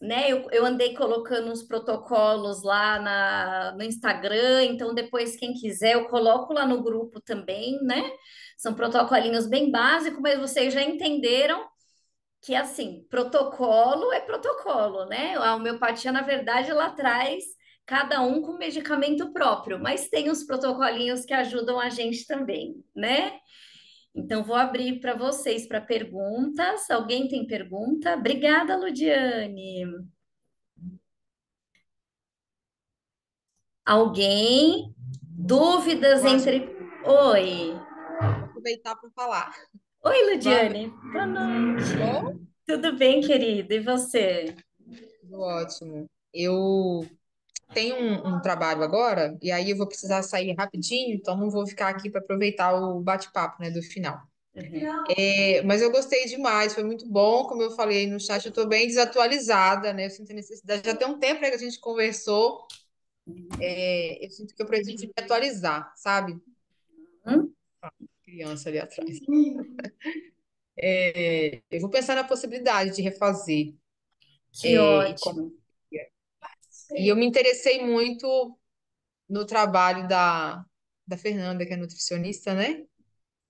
A: né? Eu andei colocando uns protocolos lá no Instagram, então depois, quem quiser, eu coloco lá no grupo também, né? São protocolinhos bem básicos, mas vocês já entenderam que, assim, protocolo é protocolo, né? A homeopatia, na verdade, ela traz cada um com medicamento próprio, mas tem os protocolinhos que ajudam a gente também, né? Então, vou abrir para vocês para perguntas. Alguém tem pergunta? Obrigada, Ludiane. Alguém? Dúvidas
F: Eu acho que
A: entre. Oi.
F: vou aproveitar para falar.
A: Oi,
F: Boa noite.
A: Ludiane. Boa noite.
F: Bom,
A: Tudo bem, querida? E você?
F: Tudo ótimo. Eu tenho um trabalho agora, e aí eu vou precisar sair rapidinho, então não vou ficar aqui para aproveitar o bate-papo, né, do final.
A: Uhum.
F: Mas eu gostei demais, foi muito bom. Como eu falei no chat, eu estou bem desatualizada, né? Eu sinto a necessidade, já tem um tempo, né, que a gente conversou, eu sinto que eu preciso me atualizar, sabe?
A: Hum?
F: Criança ali atrás. Eu vou pensar na possibilidade de refazer.
A: Que
F: é, e, com-
A: ótimo.
F: e eu me interessei muito no trabalho da Fernanda, que é nutricionista, né?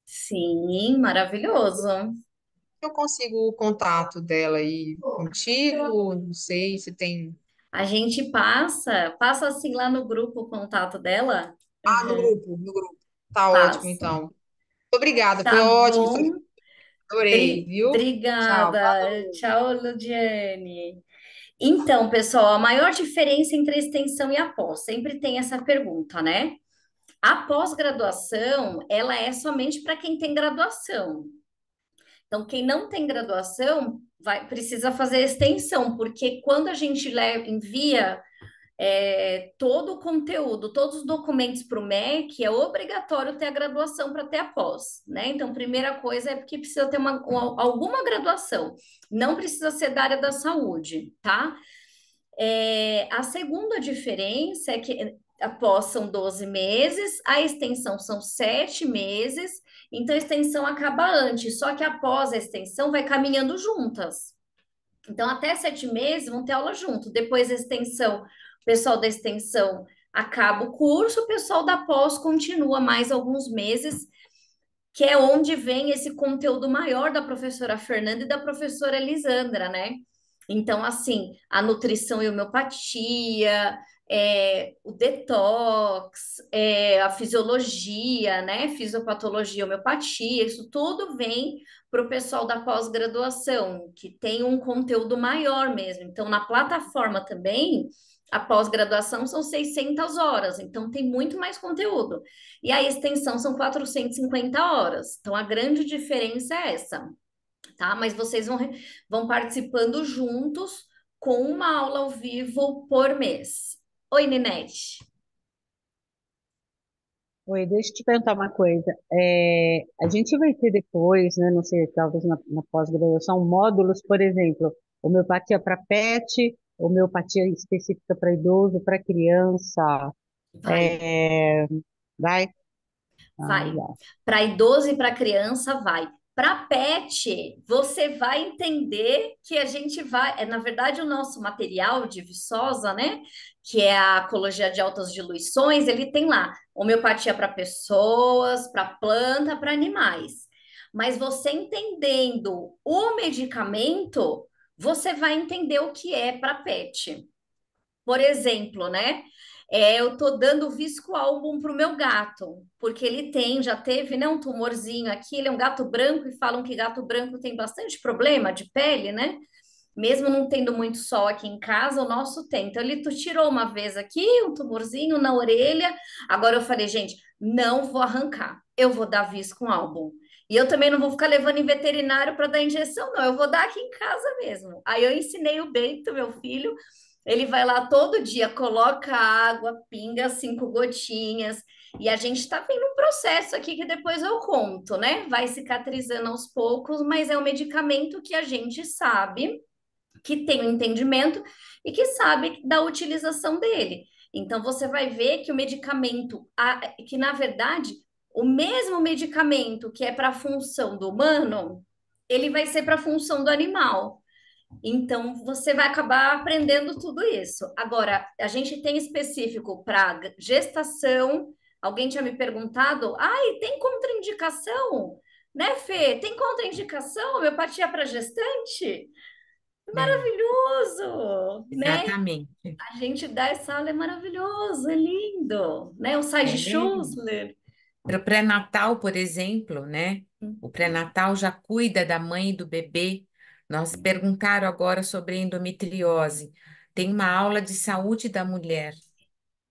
A: Sim, maravilhoso.
F: Eu consigo o contato dela aí contigo, não sei se tem.
A: A gente passa assim lá no grupo o contato dela.
F: Ah, no
A: Uhum.
F: grupo, no grupo. Tá ótimo,
A: Passa.
F: então. Muito obrigada, foi
A: Tá
F: ótimo,
A: bom?
F: adorei, viu? Tchau.
A: Obrigada. Tchau, Ludiane. Então, pessoal, a maior diferença entre a extensão e a pós, sempre tem essa pergunta, né? A pós-graduação, ela é somente para quem tem graduação. Então, quem não tem graduação precisa fazer extensão, porque quando a gente envia todo o conteúdo, todos os documentos para o MEC, é obrigatório ter a graduação para ter a pós, né? Então, primeira coisa é porque precisa ter alguma graduação, não precisa ser da área da saúde, tá? A segunda diferença é que a pós são 12 meses, a extensão são 7 meses, então a extensão acaba antes, só que após a extensão vai caminhando juntas. Então, até 7 meses vão ter aula junto. Depois da extensão, o pessoal da extensão acaba o curso, o pessoal da pós continua mais alguns meses, que é onde vem esse conteúdo maior da professora Fernanda e da professora Elisandra, né? Então, assim, a nutrição e homeopatia, o detox, a fisiologia, né? Fisiopatologia, homeopatia, isso tudo vem para o pessoal da pós-graduação, que tem um conteúdo maior mesmo. Então, na plataforma também, a pós-graduação são 600 horas, então tem muito mais conteúdo. E a extensão são 450 horas. Então, a grande diferença é essa, tá? Mas vocês vão participando juntos com uma aula ao vivo por mês. Oi, Ninete.
G: Oi, deixa eu te perguntar uma coisa. A gente vai ter depois, né, não sei, talvez na pós-graduação, módulos, por exemplo, homeopatia para pet, homeopatia específica para idoso, para criança.
A: Vai,
G: É, vai? Ah,
A: vai.
G: legal.
A: Para idoso e para criança, vai. Para pet, você vai entender que a gente vai. Na verdade, o nosso material de Viçosa, né? Que é a Ecologia de Altas Diluições, ele tem lá homeopatia para pessoas, para planta, para animais. Mas você entendendo o medicamento, você vai entender o que é para pet. Por exemplo, né? Eu tô dando Viscoalbum pro meu gato, porque ele já teve, né, um tumorzinho aqui, ele é um gato branco e falam que gato branco tem bastante problema de pele, né? Mesmo não tendo muito sol aqui em casa, o nosso tem. Então ele tirou uma vez aqui um tumorzinho na orelha. Agora eu falei, gente, não vou arrancar. Eu vou dar Viscoalbum. E eu também não vou ficar levando em veterinário para dar injeção, não. Eu vou dar aqui em casa mesmo. Aí eu ensinei o Bento, meu filho, ele vai lá todo dia, coloca água, pinga 5 gotinhas, e a gente está vendo um processo aqui que depois eu conto, né? Vai cicatrizando aos poucos, mas é um medicamento que a gente sabe que tem um entendimento e que sabe da utilização dele. Então você vai ver que o medicamento, que na verdade, o mesmo medicamento que é para a função do humano, ele vai ser para a função do animal. Então, você vai acabar aprendendo tudo isso. Agora, a gente tem específico para gestação. Alguém tinha me perguntado: ai, tem contraindicação? Né, Fê? Tem contraindicação? Homeopatia para gestante?
D: É,
A: Maravilhoso, né?
D: exatamente.
A: A gente dá essa aula, é maravilhoso, é lindo, né? O Sage
D: É.
A: Schussler.
D: Para o pré-natal, por exemplo, né? O pré-natal já cuida da mãe e do bebê. Nós perguntaram agora sobre endometriose. Tem uma aula de saúde da mulher,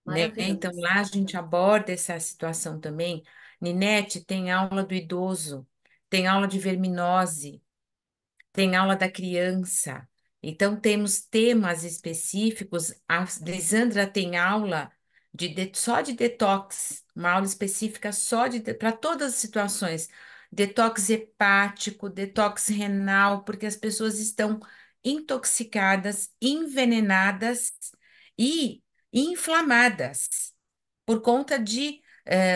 D: né? Então
A: Maravilhoso.
D: lá a gente aborda essa situação também. Ninete tem aula do idoso, tem aula de verminose, tem aula da criança. Então, temos temas específicos. A Lisandra tem aula só de detox, uma aula específica só para todas as situações. Detox hepático, detox renal, porque as pessoas estão intoxicadas, envenenadas e inflamadas por conta de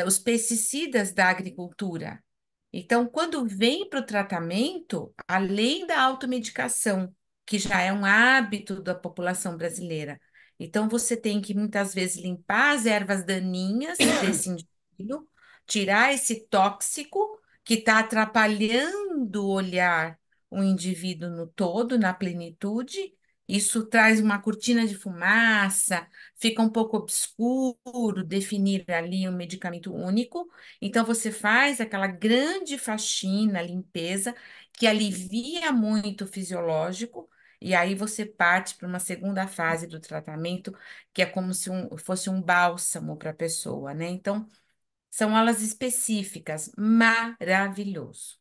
D: os pesticidas da agricultura. Então, quando vem para o tratamento, além da automedicação, que já é um hábito da população brasileira, então você tem que muitas vezes limpar as ervas daninhas desse indivíduo, tirar esse tóxico que está atrapalhando o olhar o indivíduo no todo, na plenitude. Isso traz uma cortina de fumaça, fica um pouco obscuro definir ali um medicamento único. Então, você faz aquela grande faxina, limpeza, que alivia muito o fisiológico, e aí você parte para uma segunda fase do tratamento, que é como se fosse um bálsamo para a pessoa, né? Então, são aulas específicas, maravilhoso.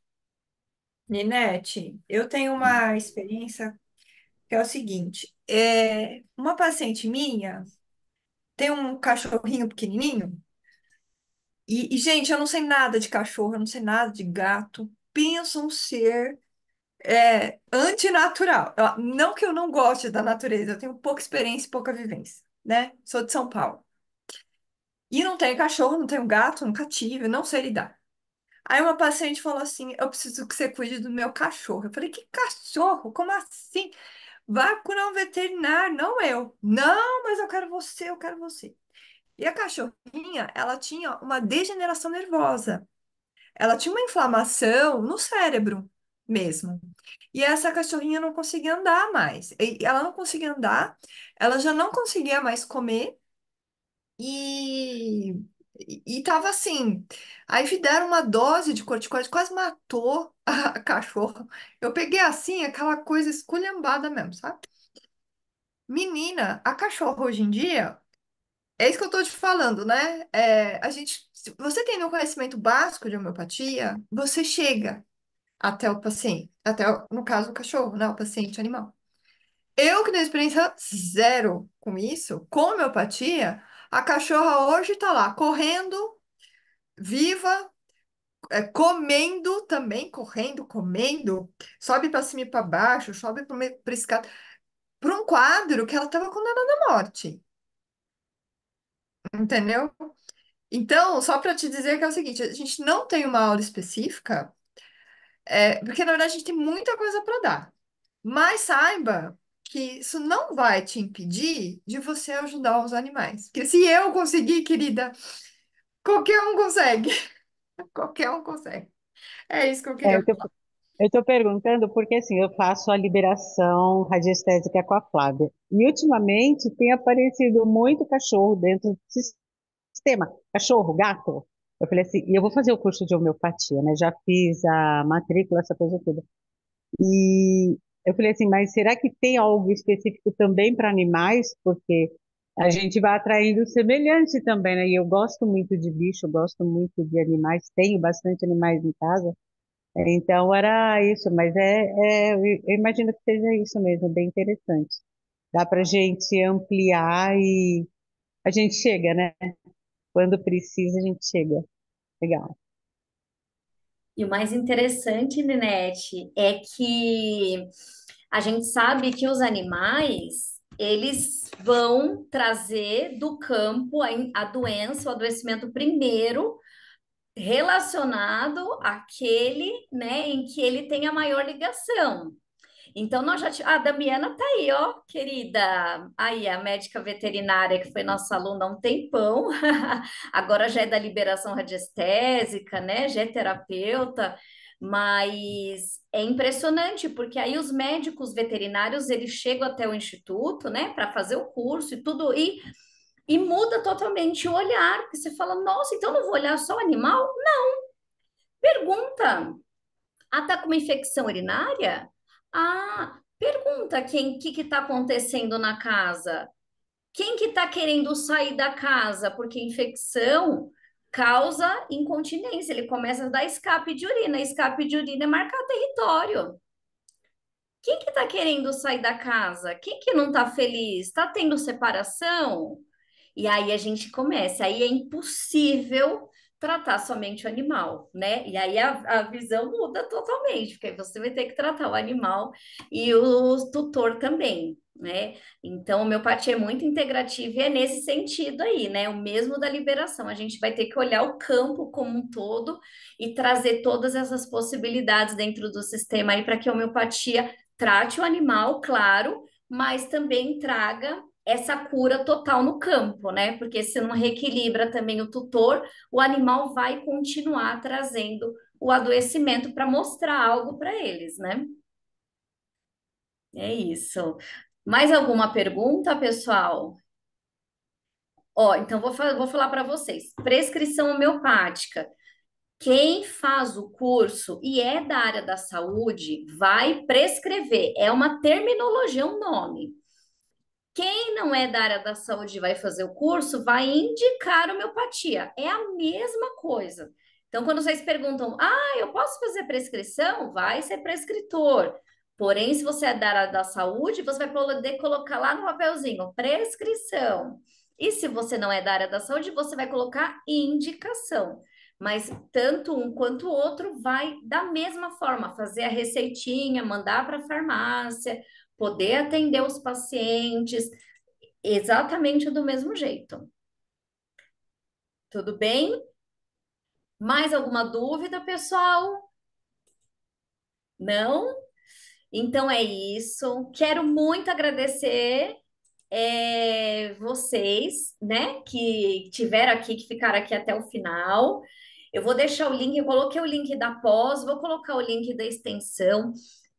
E: Ninete, eu tenho uma experiência que é o seguinte: uma paciente minha tem um cachorrinho pequenininho, gente, eu não sei nada de cachorro, eu não sei nada de gato. Pensa um ser antinatural. Não que eu não goste da natureza, eu tenho pouca experiência e pouca vivência, né? Sou de São Paulo. E não tenho cachorro, não tenho gato, nunca tive, não sei lidar. Aí uma paciente falou assim: eu preciso que você cuide do meu cachorro. Eu falei: que cachorro? Como assim? Vai procurar um veterinário, não eu. Não, mas eu quero você, eu quero você. E a cachorrinha, ela tinha uma degeneração nervosa. Ela tinha uma inflamação no cérebro mesmo. E essa cachorrinha não conseguia andar mais. E ela não conseguia andar, ela já não conseguia mais comer e, e tava assim. Aí deram uma dose de corticoide, quase matou a cachorra. Eu peguei assim, aquela coisa esculhambada mesmo, sabe? Menina, a cachorra hoje em dia, é isso que eu tô te falando, né? Se você tem um conhecimento básico de homeopatia, você chega até o paciente, no caso, o cachorro, né? O paciente animal. Eu que tenho experiência zero com isso, com homeopatia, a cachorra hoje tá lá, correndo, viva, comendo também, correndo, comendo, sobe para cima e para baixo, sobe para escada, para um quadro que ela estava condenada à morte, entendeu? Então, só para te dizer que é o seguinte, a gente não tem uma aula específica, porque na verdade a gente tem muita coisa para dar. Mas saiba que isso não vai te impedir de você ajudar os animais. Porque se eu conseguir, querida, qualquer um consegue. Qualquer um consegue. É isso que eu
G: É,
E: queria
G: eu tô,
E: falar.
G: eu tô perguntando porque assim, eu faço a liberação radiestésica com a Flávia. E ultimamente tem aparecido muito cachorro dentro do sistema. Cachorro, gato. Eu falei assim, e eu vou fazer o curso de homeopatia, né? Já fiz a matrícula, essa coisa toda. E eu falei assim, mas será que tem algo específico também para animais? Porque a gente vai atraindo semelhante também, né? E eu gosto muito de bicho, eu gosto muito de animais, tenho bastante animais em casa. Então era isso, mas eu imagino que seja isso mesmo, bem interessante. Dá para a gente ampliar e a gente chega, né? Quando precisa, a gente chega. Legal.
A: E o mais interessante, Ninete, é que a gente sabe que os animais, eles vão trazer do campo a doença, o adoecimento primeiro relacionado àquele, né, em que ele tem a maior ligação. Então, nós já a Damiana tá aí, ó, querida. Aí, a médica veterinária que foi nossa aluna há um tempão, agora já é da liberação radiestésica, né? Já é terapeuta, mas é impressionante, porque aí os médicos veterinários, eles chegam até o instituto, né, para fazer o curso e tudo, e muda totalmente o olhar, porque você fala, nossa, então eu não vou olhar só o animal? Pergunta. Ah, tá com uma infecção urinária? Ah, pergunta quem que está acontecendo na casa. Quem que está querendo sair da casa? Porque infecção causa incontinência. Ele começa a dar escape de urina. Escape de urina é marcar território. Quem que está querendo sair da casa? Quem que não está feliz? Está tendo separação? E aí a gente começa, aí é impossível tratar somente o animal, né? E aí a visão muda totalmente, porque aí você vai ter que tratar o animal e o tutor também, né? Então, a homeopatia é muito integrativa e é nesse sentido aí, né? O mesmo da liberação. A gente vai ter que olhar o campo como um todo e trazer todas essas possibilidades dentro do sistema aí para que a homeopatia trate o animal, claro, mas também traga essa cura total no campo, né? Porque se não reequilibra também o tutor, o animal vai continuar trazendo o adoecimento para mostrar algo para eles, né? É isso. Mais alguma pergunta, pessoal? Ó, então vou falar para vocês. Prescrição homeopática. Quem faz o curso e é da área da saúde vai prescrever. É uma terminologia, um nome. Quem não é da área da saúde e vai fazer o curso, vai indicar homeopatia. É a mesma coisa. Então, quando vocês perguntam, eu posso fazer prescrição? Vai ser prescritor. Porém, se você é da área da saúde, você vai poder colocar lá no papelzinho, prescrição. E se você não é da área da saúde, você vai colocar indicação. Mas tanto um quanto o outro vai da mesma forma, fazer a receitinha, mandar para a farmácia, poder atender os pacientes exatamente do mesmo jeito. Tudo bem? Mais alguma dúvida, pessoal? Não? Então é isso. Quero muito agradecer vocês, né, que tiveram aqui, que ficaram aqui até o final. Eu vou deixar o link, eu coloquei o link da pós, vou colocar o link da extensão.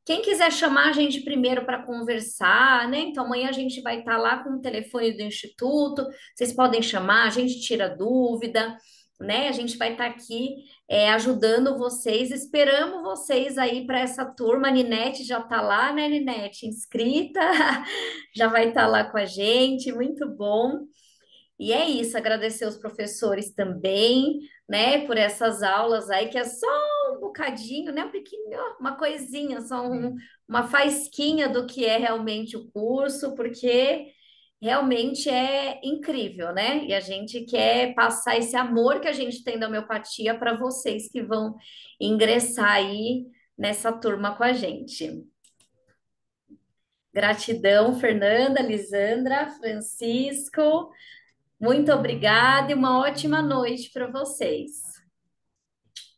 A: Quem quiser chamar a gente primeiro para conversar, né? Então amanhã a gente vai estar lá com o telefone do Instituto, vocês podem chamar, a gente tira dúvida, né? A gente vai estar aqui ajudando vocês, esperamos vocês aí para essa turma. A Ninete já está lá, né, Ninete? Inscrita, já vai estar lá com a gente, muito bom. E é isso, agradecer os professores também, né, por essas aulas aí, que é só um bocadinho, né, um pequenininho, uma coisinha, uma faísquinha do que é realmente o curso, porque realmente é incrível, né? E a gente quer passar esse amor que a gente tem da homeopatia para vocês que vão ingressar aí nessa turma com a gente. Gratidão, Fernanda, Lisandra, Francisco. Muito obrigada e uma ótima noite para vocês.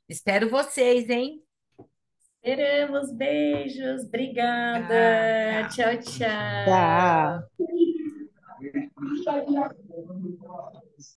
D: Espero vocês, hein?
A: Esperamos, beijos,
D: Tchau,
A: obrigada.
D: tchau.
A: Tchau,
G: Tá.
A: tchau.